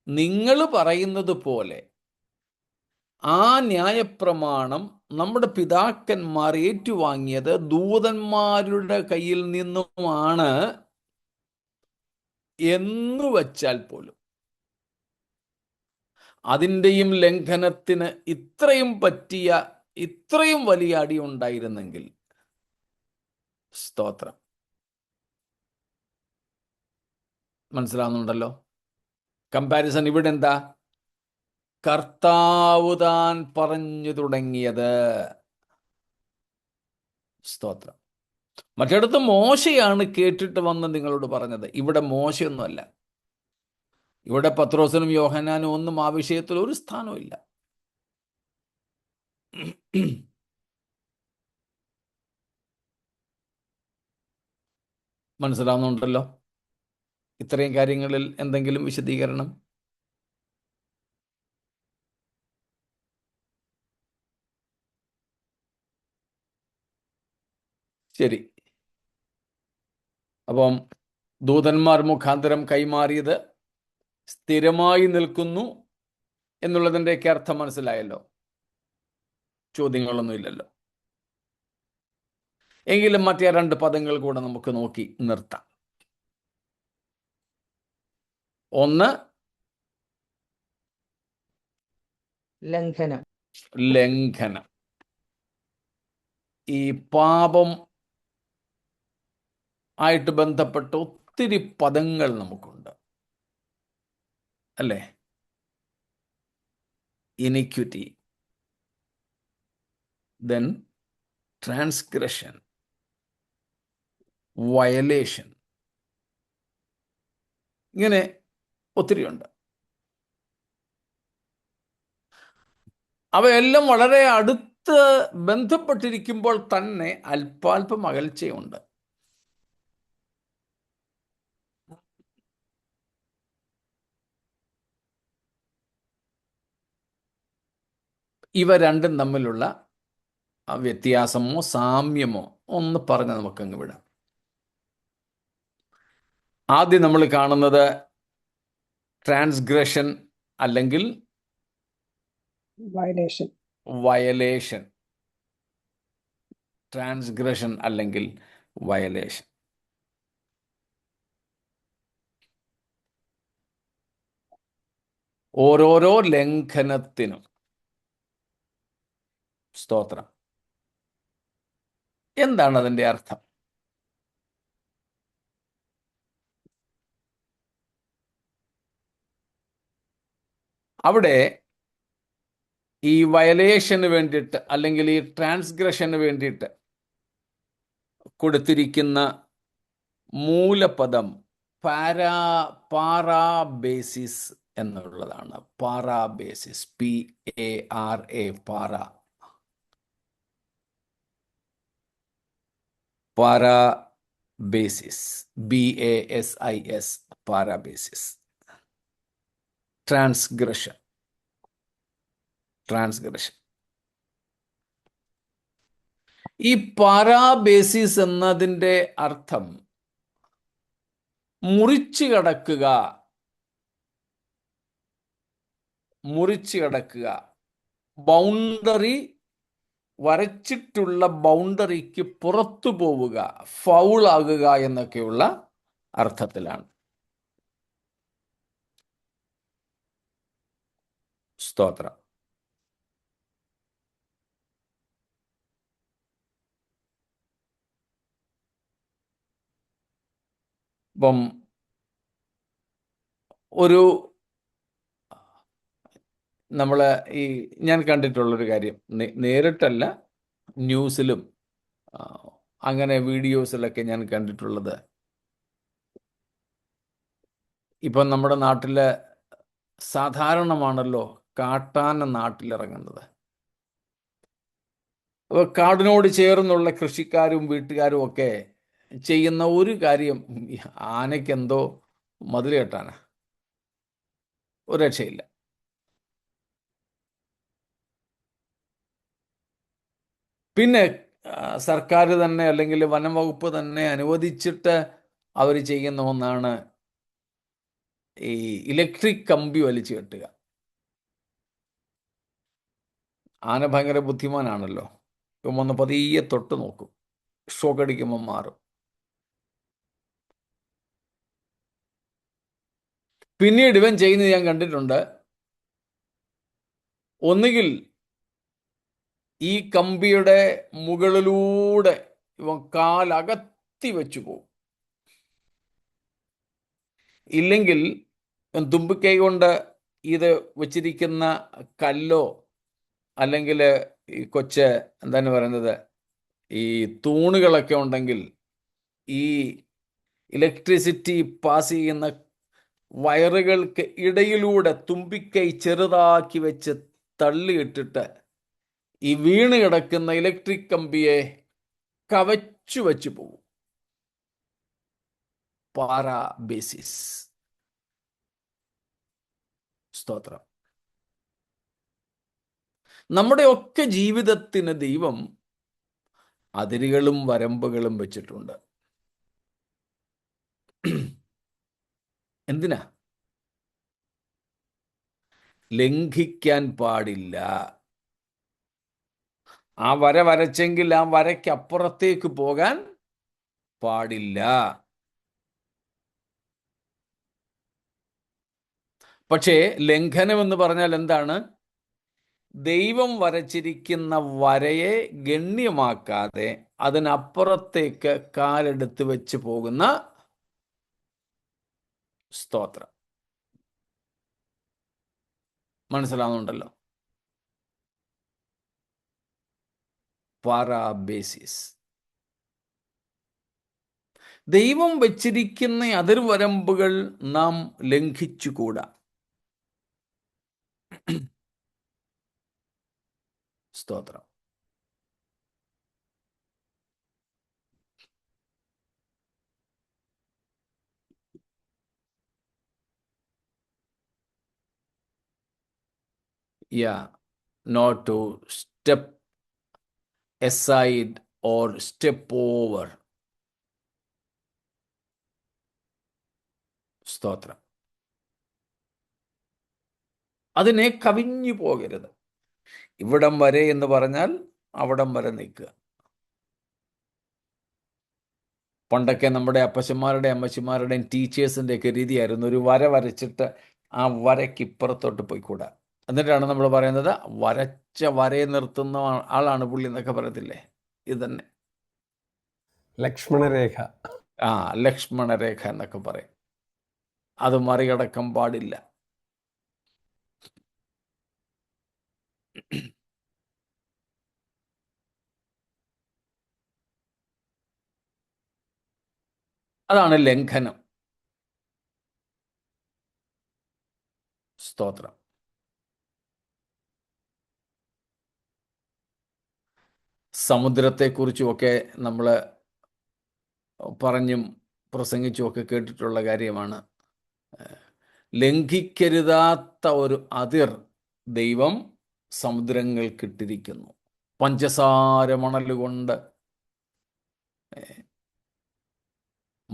നിങ്ങൾ പറയുന്നത് പോലെ ആ ന്യായപ്രമാണം നമ്മുടെ പിതാക്കന്മാർ ഏറ്റുവാങ്ങിയത് ദൂതന്മാരുടെ കയ്യിൽ നിന്നുമാണ് എന്ന് വച്ചാൽ പോലും അതിൻ്റെയും ലംഘനത്തിന് ഇത്രയും വലിയ അടി ഉണ്ടായിരുന്നെങ്കിൽ, സ്തോത്രം, മനസ്സിലാവുന്നുണ്ടല്ലോ കമ്പാരിസൺ. ഇവിടെ എന്താ? കർത്താവ് താൻ പറഞ്ഞു തുടങ്ങിയത്. സ്തോത്രം. മറ്റിടത്ത് മോശയാണ് കേട്ടിട്ട് വന്ന് നിങ്ങളോട് പറഞ്ഞത്. ഇവിടെ മോശയൊന്നുമല്ല. ഇവിടെ പത്രോസിനും യോഹന്നാനും ഒന്നും ആ വിഷയത്തിൽ ഒരു സ്ഥാനവും ഇല്ല. മനസ്സിലാവുന്നുണ്ടല്ലോ ഇത്രയും കാര്യങ്ങളിൽ എന്തെങ്കിലും വിശദീകരണം? ശരി. അപ്പം ദൂതന്മാർ മുഖാന്തരം കൈമാറിയത് സ്ഥിരമായി നിൽക്കുന്നു എന്നുള്ളതിൻ്റെയൊക്കെ അർത്ഥം മനസ്സിലായല്ലോ. ചോദ്യങ്ങളൊന്നുമില്ലല്ലോ. എങ്കിലും മറ്റേ 2 പദങ്ങൾ കൂടെ നമുക്ക് നോക്കി നിർത്താം. ഒന്ന്, ലംഘനം. ഈ പാപം ആയിട്ട് ബന്ധപ്പെട്ട ഒത്തിരി പദങ്ങൾ നമുക്കുണ്ട്, അല്ലേ? ഇനിക്വിറ്റി, ദെൻ ട്രാൻസ്ഗ്രഷൻ, വയലേഷൻ, ഇങ്ങനെ ഒത്തിരിയുണ്ട്. അവയെല്ലാം വളരെ അടുത്ത് ബന്ധപ്പെട്ടിരിക്കുമ്പോൾ തന്നെ അല്പാൽപം അകൽച്ചയുണ്ട്. ഇവ രണ്ടും തമ്മിലുള്ള വ്യത്യാസമോ സാമ്യമോ ഒന്ന് പറഞ്ഞ് നമുക്കങ്ങ് വിടാം. ആദ്യം നമ്മൾ കാണുന്നത് ട്രാൻസ്ഗ്രഷൻ അല്ലെങ്കിൽ violation. വയലേഷൻ. ട്രാൻസ്ഗ്രഷൻ അല്ലെങ്കിൽ വയലേഷൻ. ഓരോരോ ലംഘനത്തിനും സ്തോത്രം. എന്താണ് അതിൻ്റെ അർത്ഥം? അവിടെ ഈ വയലേഷന് വേണ്ടിയിട്ട് അല്ലെങ്കിൽ ഈ ട്രാൻസ്ഗ്രഷന് വേണ്ടിയിട്ട് കൊടുത്തിരിക്കുന്ന മൂലപദം പാരാബേസിസ് എന്നുള്ളതാണ്. പാരാബേസിസ്, PARA, പാരാബേസിസ്, BASIS, പാരാബേസിസ്. ട്രാൻസ്ഗ്രഷൻ. ഈ പാരാബേസിസ് എന്നതിൻ്റെ അർത്ഥം മുറിച്ചു കടക്കുക, ബൗണ്ടറി, വരച്ചിട്ടുള്ള ബൗണ്ടറിക്ക് പുറത്തു പോവുക, ഫൗളാകുക എന്നൊക്കെയുള്ള അർത്ഥത്തിലാണ്. സ്തോത്രം. ഇപ്പം നമ്മൾ ഞാൻ കണ്ടിട്ടുള്ളൊരു കാര്യം, നേരിട്ടല്ല, ന്യൂസിലും അങ്ങനെ വീഡിയോസിലൊക്കെ ഞാൻ കണ്ടിട്ടുള്ളത്, ഇപ്പം നമ്മുടെ നാട്ടിൽ സാധാരണമാണല്ലോ കാട്ടാന നാട്ടിലിറങ്ങുന്നത്. അപ്പോൾ കാടിനോട് ചേർന്നുള്ള കൃഷിക്കാരും വീട്ടുകാരും ഒക്കെ ചെയ്യുന്ന ഒരു കാര്യം, ആനയ്ക്കെന്തോ മതിൽ കെട്ടാനാ, ഒരു രക്ഷയില്ല. പിന്നെ സർക്കാർ തന്നെ അല്ലെങ്കിൽ വനം വകുപ്പ് തന്നെ അനുവദിച്ചിട്ട് അവർ ചെയ്യുന്ന ഒന്നാണ് ഈ ഇലക്ട്രിക് കമ്പി വലിച്ചു കെട്ടുക. ആന ഭയങ്കര ബുദ്ധിമാനാണല്ലോ. ഇപ്പം ഒന്ന് പതിയെ തൊട്ട് നോക്കും, ഷോക്ക് അടിക്കുമ്പോൾ മാറും. പിന്നീട് ഇവൻ ചെയ്യുന്നത് ഞാൻ കണ്ടിട്ടുണ്ട്, ഒന്നുകിൽ ഈ കമ്പിയുടെ മുകളിലൂടെ ഇവൻ കാലകത്തി വെച്ചു പോകും, ഇല്ലെങ്കിൽ തുമ്പിക്കൈ കൊണ്ട് ഇത് വച്ചിരിക്കുന്ന കല്ലോ അല്ലെങ്കിൽ ഈ എന്താണ് പറയുന്നത്, ഈ തൂണുകളൊക്കെ ഉണ്ടെങ്കിൽ ഈ ഇലക്ട്രിസിറ്റി പാസ് ചെയ്യുന്ന വയറുകൾക്ക് ഇടയിലൂടെ തുമ്പിക്കൈ ചെറുതാക്കി വെച്ച് തള്ളിയിട്ടിട്ട് ഈ വീണ് കിടക്കുന്ന ഇലക്ട്രിക് കമ്പിയെ കവച്ചു വെച്ച് പോകും. പാരാബേസിസ്. സ്തോത്രം. നമ്മുടെ ഒക്കെ ജീവിതത്തിന് ദൈവം അതിരുകളും വരമ്പുകളും വെച്ചിട്ടുണ്ട്. എന്തിനാ? ലംഘിക്കാൻ പാടില്ല. ആ വര വരച്ചെങ്കിൽ ആ വരയ്ക്കപ്പുറത്തേക്ക് പോകാൻ പാടില്ല. പക്ഷേ ലംഘനം എന്ന് പറഞ്ഞാൽ എന്താണ്? ദൈവം വരച്ചിരിക്കുന്ന വരയെ ഗണ്യമാക്കാതെ അതിനപ്പുറത്തേക്ക് കാലെടുത്ത് വെച്ച് പോകുന്ന സ്തോത്രം. മനസ്സിലാവുന്നുണ്ടല്ലോ? പാരാബേസിസ്. ദൈവം വെച്ചിരിക്കുന്ന അതിർവരമ്പുകൾ നാം ലംഘിച്ചുകൂടാ. സ്തോത്രം. Not to step aside or step over. സ്തോത്രം. അതിനെ കവിഞ്ഞു പോകരുത്. ഇവിടം വരെ എന്ന് പറഞ്ഞാൽ അവിടം വരെ നിൽക്കുക. പണ്ടൊക്കെ നമ്മുടെ അപ്പച്ചന്മാരുടെയും അമ്മച്ചിമാരുടെയും ടീച്ചേഴ്സിൻ്റെയൊക്കെ രീതിയായിരുന്നു ഒരു വര വരച്ചിട്ട് ആ വരയ്ക്ക് ഇപ്പുറത്തോട്ട് പോയിക്കൂടാ. എന്നിട്ടാണ് നമ്മൾ പറയുന്നത് വരച്ച വരയെ നിർത്തുന്ന ആളാണ് പുള്ളി എന്നൊക്കെ പറയത്തില്ലേ. ഇത് തന്നെ ലക്ഷ്മണരേഖ. ലക്ഷ്മണരേഖ എന്നൊക്കെ പറയും. അത് മറികടക്കാൻ പാടില്ല. അതാണ് ലംഘനം. സ്തോത്രം. സമുദ്രത്തെക്കുറിച്ചുമൊക്കെ നമ്മൾ പറഞ്ഞും പ്രസംഗിച്ചുമൊക്കെ കേട്ടിട്ടുള്ള കാര്യമാണ്. ലംഘിക്കരുതാത്ത ഒരു അതിർ ദൈവം സമുദ്രങ്ങൾക്കിട്ടിരിക്കുന്നു. പഞ്ചസാര മണലുകൊണ്ട്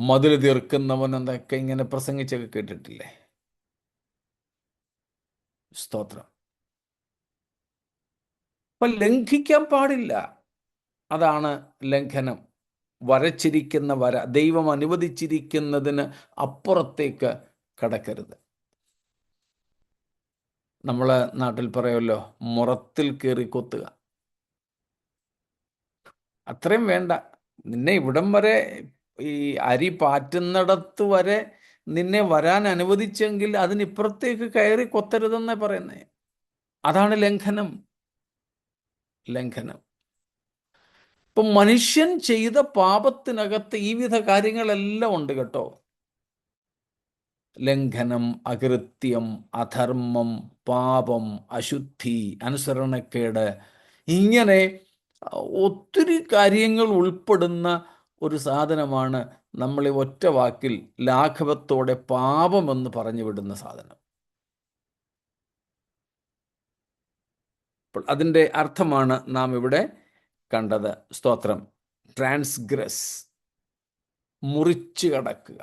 മതിൽ തീർക്കുന്നവൻ എന്നൊക്കെ ഇങ്ങനെ പ്രസംഗിച്ചൊക്കെ കേട്ടിട്ടില്ലേ. സ്തോത്രം. അപ്പൊ ലംഘിക്കാൻ പാടില്ല. അതാണ് ലംഘനം. വരച്ചിരിക്കുന്ന വര, ദൈവം അനുവദിച്ചിരിക്കുന്നതിന് അപ്പുറത്തേക്ക് കടക്കരുത്. നമ്മളെ നാട്ടിൽ പറയുമല്ലോ, മുറത്തിൽ കയറി കൊത്തുക. അത്രയും വേണ്ട. നിന്നെ ഇവിടം വരെ, ഈ അരി പാറ്റുന്നിടത്ത് വരെ നിന്നെ വരാൻ അനുവദിച്ചെങ്കിൽ അതിനിപ്പുറത്തേക്ക് കയറി കൊത്തരുതെന്നേ പറയുന്നേ. അതാണ് ലംഘനം. ലംഘനം. ഇപ്പം മനുഷ്യൻ ചെയ്ത പാപത്തിനകത്ത് ഈ വിധ കാര്യങ്ങളെല്ലാം ഉണ്ട് കേട്ടോ. ലംഘനം, അകൃത്യം, അധർമ്മം, പാപം, അശുദ്ധി, അനുസരണക്കേട്, ഇങ്ങനെ ഒത്തിരി കാര്യങ്ങൾ ഉൾപ്പെടുന്ന ഒരു സാധനമാണ് നമ്മൾ ഈ ഒറ്റ വാക്കിൽ ലാഘവത്തോടെ പാപമെന്ന് പറഞ്ഞു വിടുന്ന സാധനം. അപ്പോൾ അതിൻ്റെ അർത്ഥമാണ് നാം ഇവിടെ കണ്ടത്. സ്തോത്രം. ട്രാൻസ്ഗ്രസ്, മുറിച്ചു കടക്കുക,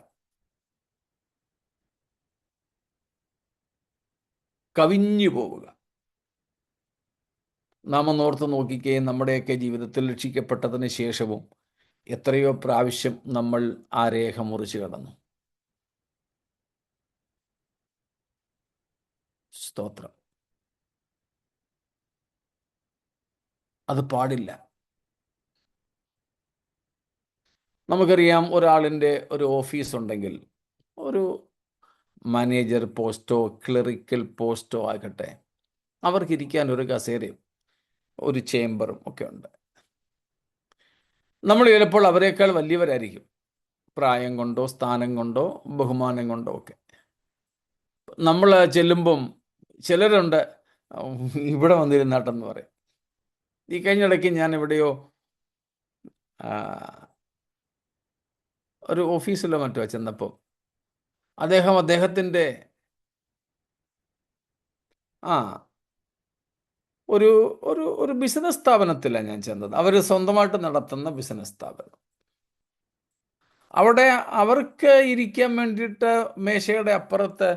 കവിഞ്ഞു പോവുക. നാം ഒന്നോർത്ത് നോക്കിക്കേ, നമ്മുടെയൊക്കെ ജീവിതത്തിൽ രക്ഷിക്കപ്പെട്ടതിന് ശേഷവും എത്രയോ പ്രാവശ്യം നമ്മൾ ആ രേഖ മുറിച്ചു കടന്നു. സ്തോത്രം. അത് പാടില്ല. നമുക്കറിയാം, ഒരാളിൻ്റെ ഒരു ഓഫീസ് ഉണ്ടെങ്കിൽ, ഒരു മാനേജർ പോസ്റ്റോ ക്ലറിക്കൽ പോസ്റ്റോ ആകട്ടെ, അവർക്കിരിക്കാൻ ഒരു കസേരയും ഒരു ചേംബറും ഒക്കെ ഉണ്ട്. നമ്മൾ ചിലപ്പോൾ അവരെക്കാൾ വലിയവരായിരിക്കും, പ്രായം കൊണ്ടോ സ്ഥാനം കൊണ്ടോ ബഹുമാനം കൊണ്ടോ ഒക്കെ. നമ്മൾ ചെല്ലുമ്പം ചിലരുണ്ട്, ഇവിടെ വന്നിരുന്നാട്ടെന്ന് പറയും. ഈ കഴിഞ്ഞിടയ്ക്ക് ഞാൻ എവിടെയോ ഒരു ഓഫീസിലോ മറ്റോ ചെന്നപ്പോൾ അദ്ദേഹത്തിൻ്റെ ഒരു ഒരു ഒരു ബിസിനസ് സ്ഥാപനത്തിലാണ് ഞാൻ ചെന്നത്. അവർ സ്വന്തമായിട്ട് നടത്തുന്ന ബിസിനസ് സ്ഥാപനം. അവിടെ അവർക്ക് ഇരിക്കാൻ വേണ്ടിയിട്ട് മേശയുടെ അപ്പുറത്ത്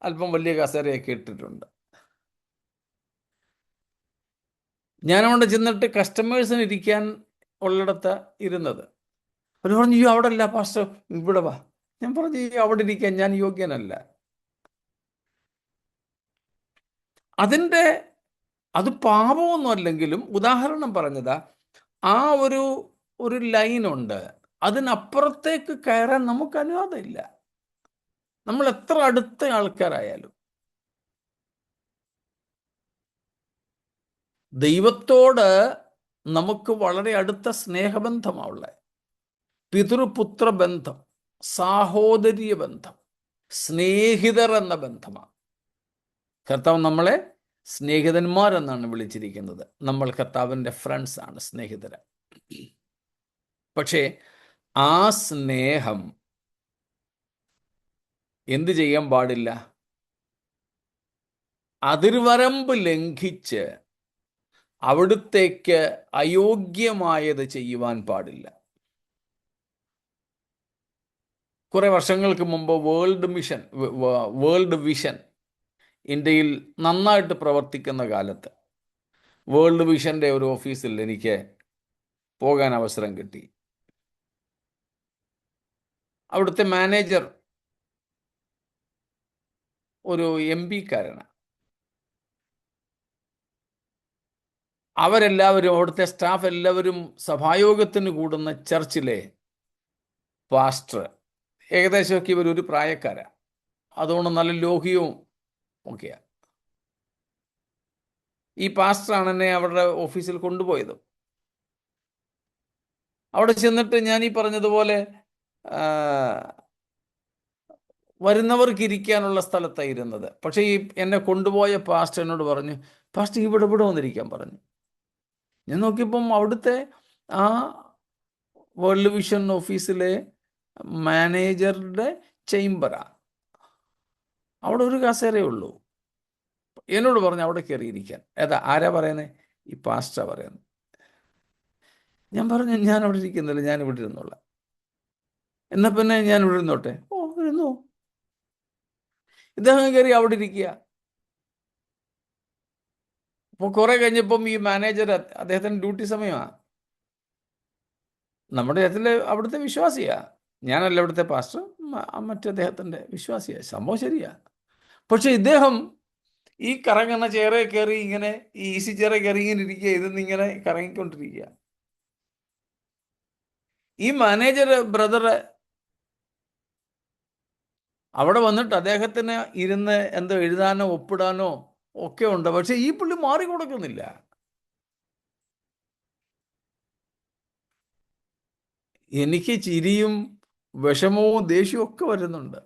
അല്പം വലിയ കസേരയൊക്കെ ഇട്ടിട്ടുണ്ട്. ഞാനവിടെ ചെന്നിട്ട് കസ്റ്റമേഴ്സിന് ഇരിക്കാൻ ഉള്ളിടത്ത് ഇരുന്നത്. അവർ പറഞ്ഞു, ഈ അവിടെ അല്ല പാസ്റ്റർ, ഇവിടെ വാ. ഞാൻ പറഞ്ഞു, ഈ അവിടെ ഇരിക്കാൻ ഞാൻ യോഗ്യനല്ല. അതിൻ്റെ അത് പാപമൊന്നും അല്ലെങ്കിലും ഉദാഹരണം പറഞ്ഞതാ, ആ ഒരു ലൈനുണ്ട്, അതിനപ്പുറത്തേക്ക് കയറാൻ നമുക്ക് അനുവാദമില്ല. നമ്മൾ എത്ര അടുത്ത ആൾക്കാരായാലും. ദൈവത്തോട് നമുക്ക് വളരെ അടുത്ത സ്നേഹബന്ധമാണുള്ളത്. പിതൃപുത്ര ബന്ധം, സാഹോദര്യ ബന്ധം, സ്നേഹിതർ എന്ന ബന്ധമാണ്. കർത്താവ് നമ്മളെ സ്നേഹിതന്മാരെന്നാണ് വിളിച്ചിരിക്കുന്നത്. നമ്മൾ കർത്താവിൻ്റെ ഫ്രണ്ട്സ് ആണ്, സ്നേഹിതര്. പക്ഷേ ആ സ്നേഹം എന്ത് ചെയ്യാൻ പാടില്ല? അതിർവരമ്പ് ലംഘിച്ച് അവിടുത്തേക്ക് അയോഗ്യമായത് ചെയ്യുവാൻ പാടില്ല. കുറെ വർഷങ്ങൾക്ക് മുമ്പ് വേൾഡ് വിഷൻ ഇന്ത്യയിൽ നന്നായിട്ട് പ്രവർത്തിക്കുന്ന കാലത്ത് വേൾഡ് വിഷൻ്റെ ഒരു ഓഫീസിൽ എനിക്ക് പോകാൻ അവസരം കിട്ടി. അവിടുത്തെ മാനേജർ ഒരു MP-കാരനാണ്. അവരെല്ലാവരും, അവിടുത്തെ സ്റ്റാഫ് എല്ലാവരും സഭായോഗത്തിന് കൂടുന്ന ചർച്ചിലെ പാസ്റ്റർ, ഏകദേശമൊക്കെ ഇവരൊരു പ്രായക്കാരാണ്. അതുകൊണ്ട് നല്ല ലോഹിയവും ഒക്കെയാണ്. ഈ പാസ്റ്ററാണ് എന്നെ അവരുടെ ഓഫീസിൽ കൊണ്ടുപോയത്. അവിടെ ചെന്നിട്ട് ഞാൻ ഈ പറഞ്ഞതുപോലെ വരുന്നവർക്ക് ഇരിക്കാനുള്ള സ്ഥലത്താണ് ഇരുന്നത്. പക്ഷേ ഈ എന്നെ കൊണ്ടുപോയ പാസ്റ്റർ എന്നോട് പറഞ്ഞു, പാസ്റ്റർ ഇവിടെ വന്നിരിക്കാൻ പറഞ്ഞു. ഞാൻ നോക്കിയപ്പം അവിടുത്തെ ആ വേൾഡ് വിഷൻ ഓഫീസിലെ മാനേജറുടെ ചേംബറാണ്. അവിടെ ഒരു കസേരയേ ഉള്ളൂ. എന്നോട് പറഞ്ഞു അവിടെ കയറിയിരിക്കാൻ. ആരാ പറയുന്നത്? ഈ പാസ്റ്റർ പറയുന്നത്. ഞാൻ പറഞ്ഞു, ഞാൻ അവിടെ ഇരിക്കുന്നില്ല, ഞാൻ ഇവിടെ ഇരുന്നോളാം. എന്നാൽ പിന്നെ ഞാൻ ഇവിടെ ഇരുന്നോട്ടെ. ഓ, ഇരുന്നോ. ഇദ്ദേഹം കയറി അവിടെ ഇരിക്കുക. അപ്പോൾ കുറെ കഴിഞ്ഞപ്പം ഈ മാനേജർ, അദ്ദേഹത്തിന് ഡ്യൂട്ടി സമയമാണ്, നമ്മുടെ അവിടുത്തെ വിശ്വാസിയാ. ഞാനല്ല ഇവിടുത്തെ പാസ്റ്റർ, മറ്റദ്ദേഹത്തിൻ്റെ വിശ്വാസിയാ. സംഭവം ശരിയാ. പക്ഷെ ഇദ്ദേഹം ഈ കറങ്ങുന്ന ചെയറെ കയറി ഇങ്ങനെ, ഈ ഈസി ചെയറെ കയറി ഇങ്ങനെ ഇരിക്കുക, ഇതെന്നിങ്ങനെ കറങ്ങിക്കൊണ്ടിരിക്കുക. ഈ മാനേജർ ബ്രദർ അവിടെ വന്നിട്ട് അദ്ദേഹത്തിന് ഇരുന്ന് എന്തോ എഴുതാനോ ഒപ്പിടാനോ ഒക്കെ ഉണ്ട്. പക്ഷെ ഈ പുള്ളി മാറി കൊടുക്കുന്നില്ല. എനിക്ക് ചിരിയും വിഷമവും ദേഷ്യവും ഒക്കെ വരുന്നുണ്ട്.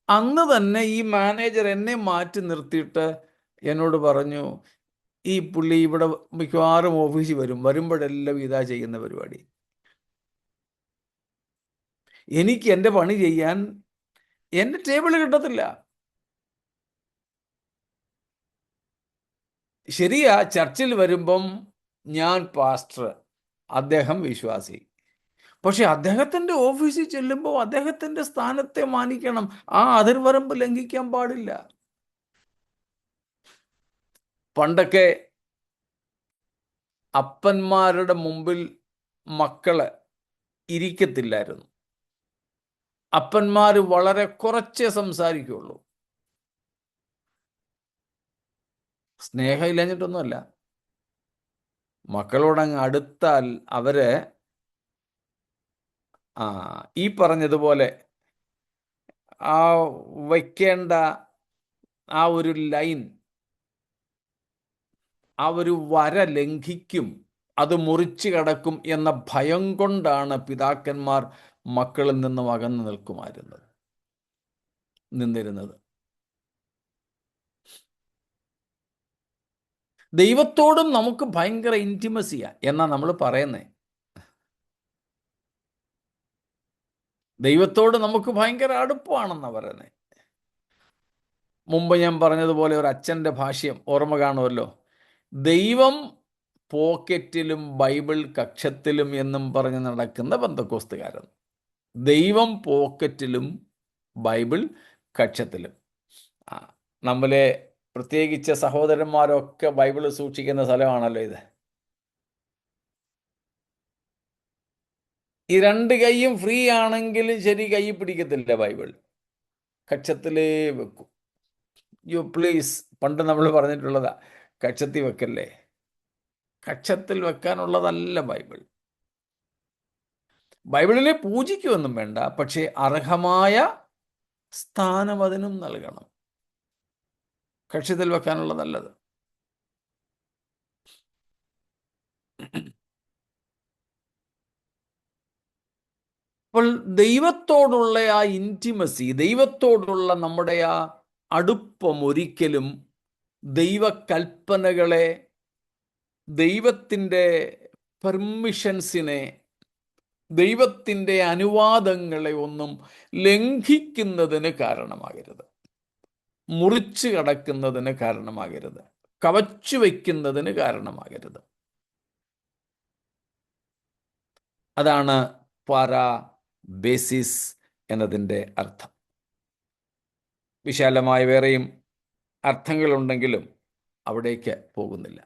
അന്ന് തന്നെ ഈ മാനേജർ എന്നെ മാറ്റി നിർത്തിയിട്ട് എന്നോട് പറഞ്ഞു, ഈ പുള്ളി ഇവിടെ മിക്കവാറും ഓഫീസിൽ വരുമ്പോഴെല്ലാം ഇതാ ചെയ്യുന്ന പരിപാടി. എനിക്ക് എൻ്റെ പണി ചെയ്യാൻ എൻ്റെ ടേബിൾ കിട്ടത്തില്ല. ശരിയാ, ചർച്ചിൽ വരുമ്പം ഞാൻ പാസ്റ്റർ, അദ്ദേഹം വിശ്വാസി. പക്ഷെ അദ്ദേഹത്തിൻ്റെ ഓഫീസിൽ ചെല്ലുമ്പോൾ അദ്ദേഹത്തിൻ്റെ സ്ഥാനത്തെ മാനിക്കണം. ആ അതിർവരമ്പ് ലംഘിക്കാൻ പാടില്ല. പണ്ടൊക്കെ അപ്പന്മാരുടെ മുമ്പിൽ മക്കള് ഇരിക്കത്തില്ലായിരുന്നു. അപ്പന്മാർ വളരെ കുറച്ചേ സംസാരിക്കുള്ളൂ. സ്നേഹം ഇല്ലാഞ്ഞിട്ടൊന്നുമല്ല. മക്കളോടങ്ങ് അടുത്താൽ അവര് ഈ പറഞ്ഞതുപോലെ ആ വയ്ക്കേണ്ട ആ ഒരു ലൈൻ, ആ ഒരു വര ലംഘിക്കും, അത് മുറിച്ചു കടക്കും എന്ന ഭയം കൊണ്ടാണ് പിതാക്കന്മാർ മക്കളിൽ നിന്നും അകന്നു നിന്നിരുന്നത്. ദൈവത്തോടും നമുക്ക് ഭയങ്കര ഇൻറ്റിമസിയാ എന്നാ നമ്മൾ പറയുന്നേ. ദൈവത്തോട് നമുക്ക് ഭയങ്കര അടുപ്പമാണെന്നാ പറയുന്നത്. മുമ്പ് ഞാൻ പറഞ്ഞതുപോലെ ഒരു അച്ഛൻ്റെ ഭാഷ്യം ഓർമ്മ കാണുമല്ലോ. ദൈവം പോക്കറ്റിലും ബൈബിൾ കക്ഷത്തിലും എന്നും പറഞ്ഞ് നടക്കുന്ന പെന്തക്കോസ്തുകാരൻ. ദൈവം പോക്കറ്റിലും ബൈബിൾ കക്ഷത്തിലും. നമ്മളെ പ്രത്യേകിച്ച് സഹോദരന്മാരൊക്കെ ബൈബിൾ സൂക്ഷിക്കുന്ന സ്ഥലമാണല്ലോ ഇത്. ഈ രണ്ട് കൈയും ഫ്രീ ആണെങ്കിലും ശരി, കൈ പിടിക്കത്തില്ല, ബൈബിൾ കക്ഷത്തിലേ വെക്കും. യു പ്ലീസ്, പണ്ട് നമ്മൾ പറഞ്ഞിട്ടുള്ളതാ, കക്ഷത്തിൽ വെക്കല്ലേ. കക്ഷത്തിൽ വെക്കാനുള്ളതല്ല ബൈബിൾ. ബൈബിളിനെ പൂജിക്കുമൊന്നും വേണ്ട, പക്ഷേ അർഹമായ സ്ഥാനം അതിനും നൽകണം. കക്ഷത്തിൽ വെക്കാനുള്ളതല്ലത്. അപ്പോൾ ദൈവത്തോടുള്ള ആ ഇൻറ്റിമസി, ദൈവത്തോടുള്ള നമ്മുടെ ആ അടുപ്പം ഒരിക്കലും ദൈവകൽപ്പനകളെ, ദൈവത്തിൻ്റെ പെർമിഷൻസിനെ, ദൈവത്തിൻ്റെ അനുവാദങ്ങളെ ഒന്നും ലംഘിക്കുന്നതിന് കാരണമാകരുത്, മുറിച്ചു കടക്കുന്നതിന് കാരണമാകരുത്, കവച്ചു വയ്ക്കുന്നതിന് കാരണമാകരുത്. അതാണ് പാരാബേസിസ് എന്നതിൻ്റെ അർത്ഥം. വിശാലമായ വേറെയും അർത്ഥങ്ങളുണ്ടെങ്കിലും അവിടേക്ക് പോകുന്നില്ല.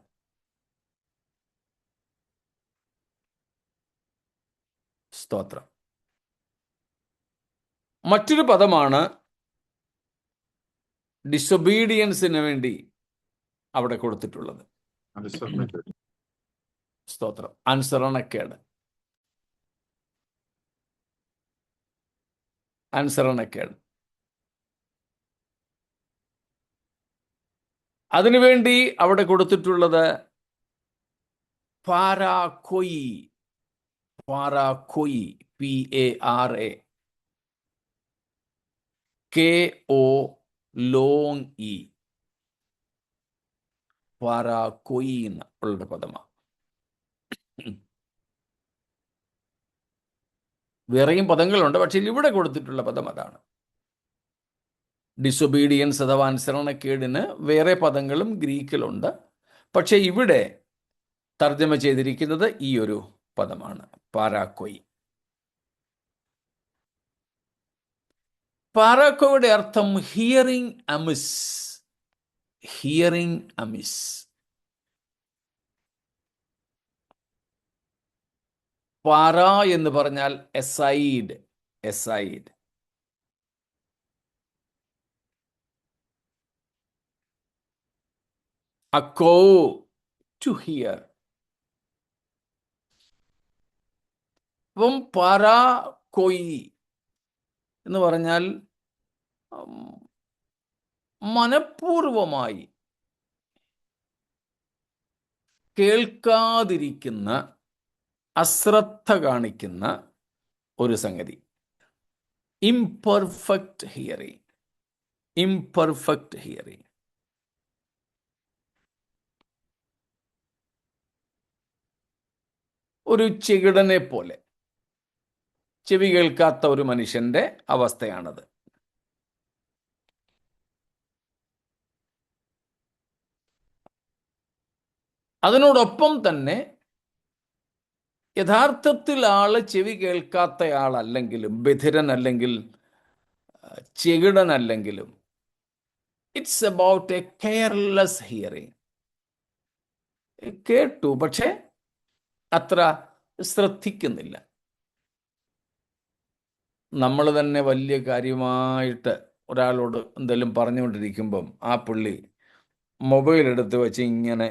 സ്തോത്രം. മറ്റൊരു പദമാണ് ഡിസൊബീഡിയൻസിന് വേണ്ടി അവിടെ കൊടുത്തിട്ടുള്ളത്. സ്തോത്രം. അനുസരണക്കേട്. അനുസരണക്കേട്. അതിനുവേണ്ടി അവിടെ കൊടുത്തിട്ടുള്ളത് പാരാക്കൊയി. പാരാക്കൊയി, PARA KO ലോങ് ഇ, പാരാക്കൊയി എന്നുള്ള പദമാണ്. വേറെയും പദങ്ങളുണ്ട്, പക്ഷേ ഇവിടെ കൊടുത്തിട്ടുള്ള പദം അതാണ്. ഡിസൊബീഡിയൻസ് അഥവാ അനുസരണക്കേടിന് വേറെ പദങ്ങളും ഗ്രീക്കിലുണ്ട്, പക്ഷേ ഇവിടെ തർജ്ജമ ചെയ്തിരിക്കുന്നത് ഈ ഒരു പദമാണ്, പാരാക്കൊയി. പാരാക്കോയുടെ അർത്ഥം ഹിയറിംഗ് അമിസ്. ഹിയറിംഗ് അമിസ്. പാര എന്ന് പറഞ്ഞാൽ എസൈഡ്. എസൈഡ്. അക്കോ, ടു ഹിയർ. അപ്പം പാരാക്കോയി എന്ന് പറഞ്ഞാൽ മനഃപൂർവമായി കേൾക്കാതിരിക്കുന്ന, അശ്രദ്ധ കാണിക്കുന്ന ഒരു സംഗതി. Imperfect hearing. Imperfect hearing. ഒരു ചെകിടനെ പോലെ ചെവി കേൾക്കാത്ത ഒരു മനുഷ്യന്റെ അവസ്ഥയാണത്. അതിനോടൊപ്പം തന്നെ യഥാർത്ഥത്തിൽ ആള് ചെവി കേൾക്കാത്തയാളല്ലെങ്കിലും, ബധിരനല്ലെങ്കിൽ, ചെകിടനല്ലെങ്കിലും, it's about a careless hearing. കേട്ടു, പക്ഷെ അത്ര ശ്രദ്ധിക്കുന്നില്ല. നമ്മൾ തന്നെ വലിയ കാര്യമായിട്ട് ഒരാളോട് എന്തെങ്കിലും പറഞ്ഞുകൊണ്ടിരിക്കുമ്പം ആ പുള്ളി മൊബൈൽ എടുത്ത് വെച്ച് ഇങ്ങനെ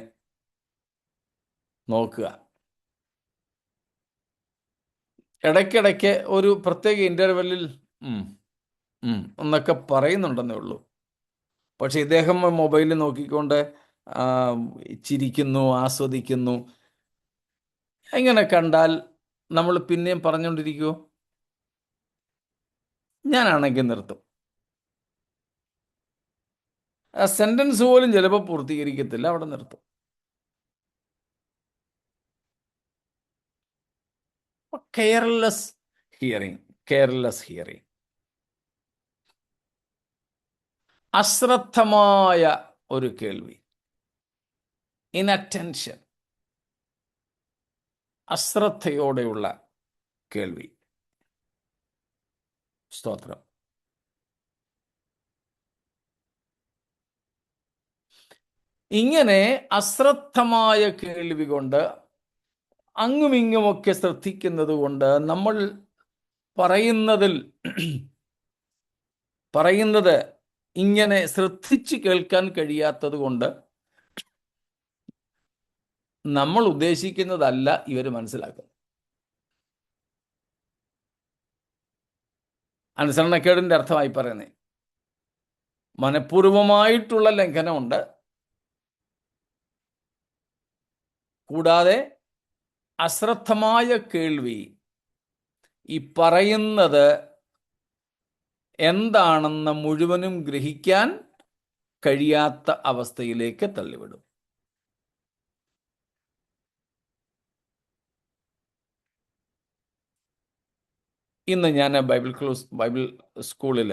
നോക്കുക. ഇടയ്ക്കിടയ്ക്ക് ഒരു പ്രത്യേക ഇൻ്റർവെല്ലിൽ എന്നൊക്കെ പറയുന്നുണ്ടെന്നേ ഉള്ളൂ. പക്ഷെ ഇദ്ദേഹം മൊബൈലിൽ നോക്കിക്കൊണ്ട് ചിരിക്കുന്നു, ആസ്വദിക്കുന്നു. ഇങ്ങനെ കണ്ടാൽ നമ്മൾ പിന്നെയും പറഞ്ഞുകൊണ്ടിരിക്കുമോ? ഞാനാണെങ്കിൽ നിർത്തും. ആ സെൻറ്റൻസ് പോലും ചിലപ്പോൾ പൂർത്തീകരിക്കത്തില്ല, അവിടെ നിർത്തും. Careless hearing. Careless hearing. അശ്രദ്ധമായ ഒരു കേൾവി. ഇൻഅറ്റൻഷൻ. അശ്രദ്ധയോടെയുള്ള കേൾവി. സ്തോത്രം. ഇങ്ങനെ അശ്രദ്ധമായ കേൾവി കൊണ്ട്, അങ്ങുമിങ്ങുമൊക്കെ ശ്രദ്ധിക്കുന്നത് കൊണ്ട് നമ്മൾ പറയുന്നത് ഇങ്ങനെ ശ്രദ്ധിച്ച് കേൾക്കാൻ കഴിയാത്തത് കൊണ്ട് നമ്മൾ ഉദ്ദേശിക്കുന്നതല്ല ഇവർ മനസ്സിലാക്കുന്നത്. അനുസരണക്കേടിൻ്റെ അർത്ഥമായി പറയുന്നേ, മനഃപൂർവമായിട്ടുള്ള ലംഘനമുണ്ട്, കൂടാതെ അശ്രദ്ധമായ കേൾവി, ഈ പറയുന്നത് എന്താണെന്ന് മുഴുവനും ഗ്രഹിക്കാൻ കഴിയാത്ത അവസ്ഥയിലേക്ക് തള്ളിവിടും. ഇന്ന് ഞാൻ ബൈബിൾ സ്കൂളിൽ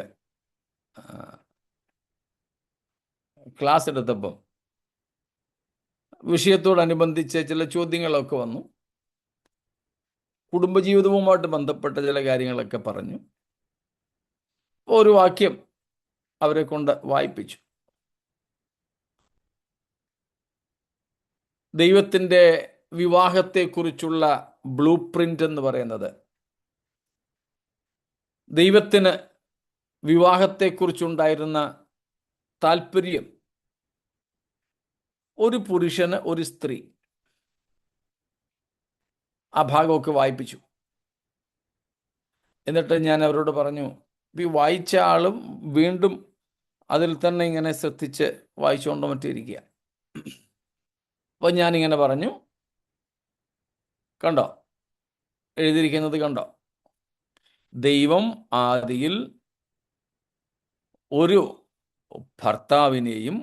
ക്ലാസ് എടുത്തപ്പം വിഷയത്തോടനുബന്ധിച്ച് ചില ചോദ്യങ്ങളൊക്കെ വന്നു. കുടുംബജീവിതവുമായിട്ട് ബന്ധപ്പെട്ട ചില കാര്യങ്ങളൊക്കെ പറഞ്ഞു. ഒരു വാക്യം അവരെ കൊണ്ട് വായിപ്പിച്ചു. ദൈവത്തിൻ്റെ വിവാഹത്തെക്കുറിച്ചുള്ള ബ്ലൂ പ്രിന്റ് എന്ന് പറയുന്നത്, ദൈവത്തിന് വിവാഹത്തെക്കുറിച്ചുണ്ടായിരുന്ന താല്പര്യം, ഒരു പുരുഷന് ഒരു സ്ത്രീ, ആ ഭാഗമൊക്കെ വായിപ്പിച്ചു. എന്നിട്ട് ഞാൻ അവരോട് പറഞ്ഞു, ഈ വായിച്ച ആളും വീണ്ടും അതിൽ തന്നെ ഇങ്ങനെ ശ്രദ്ധിച്ച് വായിച്ചുകൊണ്ട് മറ്റിരിക്കുക. അപ്പോൾ ഞാനിങ്ങനെ പറഞ്ഞു, കണ്ടോ എഴുതിയിരിക്കുന്നത്, കണ്ടോ, ദൈവം ആദിയിൽ ഒരു ഭർത്താവിനെയും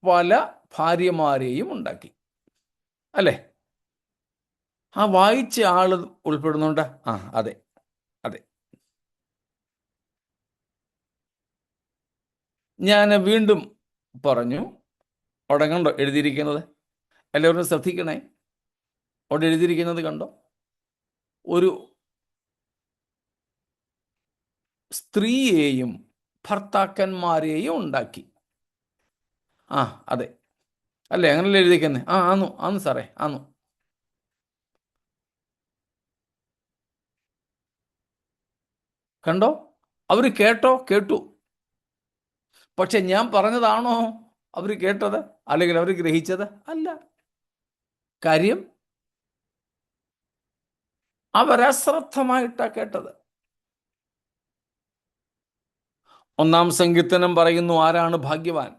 പല ഭാര്യമാരെയും ഉണ്ടാക്കി, അല്ലേ? ആ വായിച്ച ആള് ഉൾപ്പെടുന്നുണ്ട്. ആ, അതെ അതെ. ഞാൻ വീണ്ടും പറഞ്ഞു, അവിടെ കണ്ടോ എഴുതിയിരിക്കുന്നത്, എല്ലാവരും ശ്രദ്ധിക്കണേ, അവിടെ എഴുതിയിരിക്കുന്നത് കണ്ടോ, ഒരു സ്ത്രീയെയും ഭർത്താക്കന്മാരെയും ഉണ്ടാക്കി. ആ, അതെ, അല്ലേ, അങ്ങനല്ലേ എഴുതിയിരിക്കുന്നത്? ആ, ആന്നു സാറേ, ആന്നു. കണ്ടോ, അവർ കേട്ടു. പക്ഷെ ഞാൻ പറഞ്ഞതാണോ അവർ കേട്ടത്, അല്ലെങ്കിൽ അവർ ഗ്രഹിച്ചത്? അല്ല. കാര്യം അവരശ്രദ്ധമായിട്ടാ കേട്ടത്. 1-ാം സങ്കീർത്തനം പറയുന്നു, ആരാണ് ഭാഗ്യവാൻ?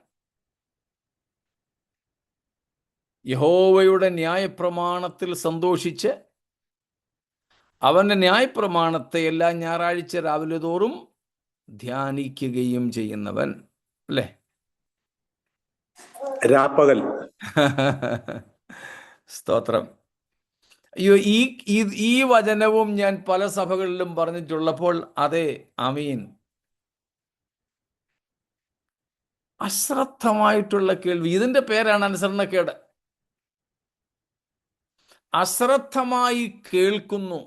യഹോവയുടെ ന്യായപ്രമാണത്തിൽ സന്തോഷിച്ച് അവൻ്റെ ന്യായപ്രമാണത്തെ എല്ലാ ഞായറാഴ്ച രാവിലെ തോറും ധ്യാനിക്കുകയും ചെയ്യുന്നവൻ, അല്ലേ? രാപ്പകൽ. സ്തോത്രം. അയ്യോ, ഈ വചനവും ഞാൻ പല സഭകളിലും പറഞ്ഞിട്ടുള്ളപ്പോൾ, അതെ, ആമീൻ, അശ്രദ്ധമായിട്ടുള്ള കേൾവി, ഇതിൻ്റെ പേരാണ് അനുസരണക്കേട്. അശ്രദ്ധമായി കേൾക്കുന്നു,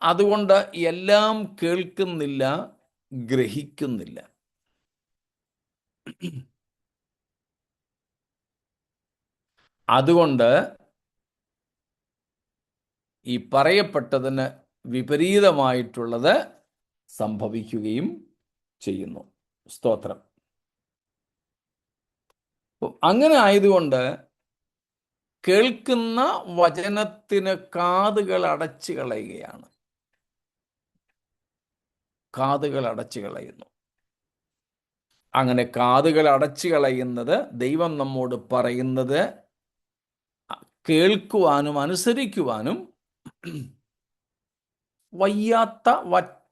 അതുകൊണ്ട് എല്ലാം കേൾക്കുന്നില്ല, ഗ്രഹിക്കുന്നില്ല. അതുകൊണ്ട് ഈ പറയപ്പെട്ടതിന് വിപരീതമായിട്ടുള്ളത് സംഭവിക്കുകയും ചെയ്യുന്നു. സ്തോത്രം. അങ്ങനെ ആയതുകൊണ്ട് കേൾക്കുന്ന വചനത്തിന് കാതുകൾ അടച്ചു കളയുകയാണ്. കാതുകൾ അടച്ചു കളയുന്നു. അങ്ങനെ കാതുകൾ അടച്ചു കളയുന്നത് ദൈവം നമ്മോട് പറയുന്നത് കേൾക്കുവാനും അനുസരിക്കുവാനും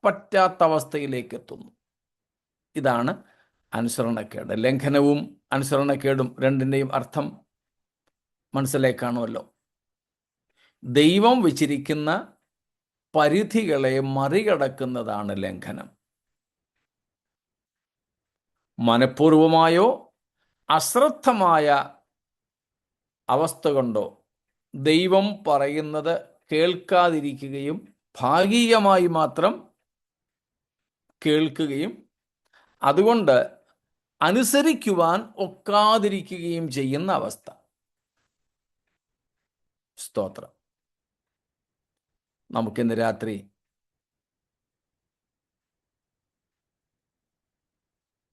പറ്റാത്ത അവസ്ഥയിലേക്ക് എത്തുന്നു. ഇതാണ് അനുസരണക്കേട്. ലംഘനവും അനുസരണക്കേടും രണ്ടിൻ്റെയും അർത്ഥം മനസ്സിലേക്കാണുമല്ലോ. ദൈവം വെച്ചിരിക്കുന്ന പരിധികളെ മറികടക്കുന്നതാണ് ലംഘനം. മനഃപൂർവമായോ അശ്രദ്ധമായ അവസ്ഥ കൊണ്ടോ ദൈവം പറയുന്നത് കേൾക്കാതിരിക്കുകയും ഭാഗികമായി മാത്രം കേൾക്കുകയും അതുകൊണ്ട് അനുസരിക്കുവാൻ ഒക്കാതിരിക്കുകയും ചെയ്യുന്ന അവസ്ഥ. സ്തോത്രം. നമുക്കിന്ന് രാത്രി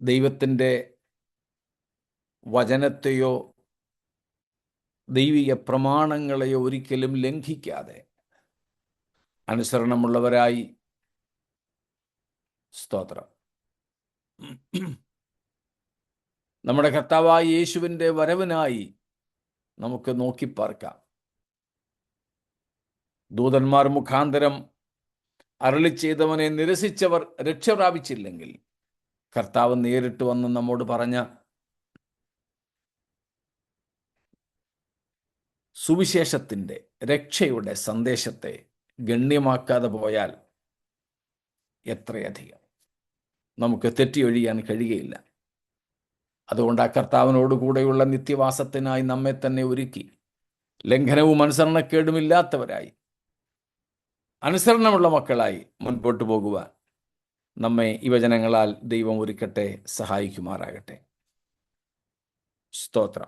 ദൈവത്തിൻ്റെ വചനത്തെയോ ദൈവിക പ്രമാണങ്ങളെയോ ഒരിക്കലും ലംഘിക്കാതെ അനുസരണമുള്ളവരായി, സ്തോത്രം, നമ്മുടെ കർത്താവായ യേശുവിൻ്റെ വരവിനായി നമുക്ക് നോക്കിപ്പാർക്കാം. ദൂതന്മാർ മുഖാന്തരം അരുളി ചെയ്തവനെ നിരസിച്ചവർ രക്ഷ പ്രാപിച്ചില്ലെങ്കിൽ, കർത്താവ് നേരിട്ട് വന്ന് നമ്മോട് പറഞ്ഞ സുവിശേഷത്തിൻ്റെ രക്ഷയുടെ സന്ദേശത്തെ ഗണ്യമാക്കാതെ പോയാൽ എത്രയധികം നമുക്ക് തെറ്റിയൊഴിയാൻ കഴിയുകയില്ല. അതുകൊണ്ട് ആ കർത്താവിനോടുകൂടെയുള്ള നിത്യവാസത്തിനായി നമ്മെ തന്നെ ഒരുക്കി ലംഘനവും അനുസരണക്കേടുമില്ലാത്തവരായി അനുസരണമുള്ള മക്കളായി മുൻപോട്ട് പോകുവാൻ നമ്മെ ഈ വചനങ്ങളാൽ ദൈവം ഒരുക്കട്ടെ, സഹായിക്കുമാറാകട്ടെ. സ്തോത്രം.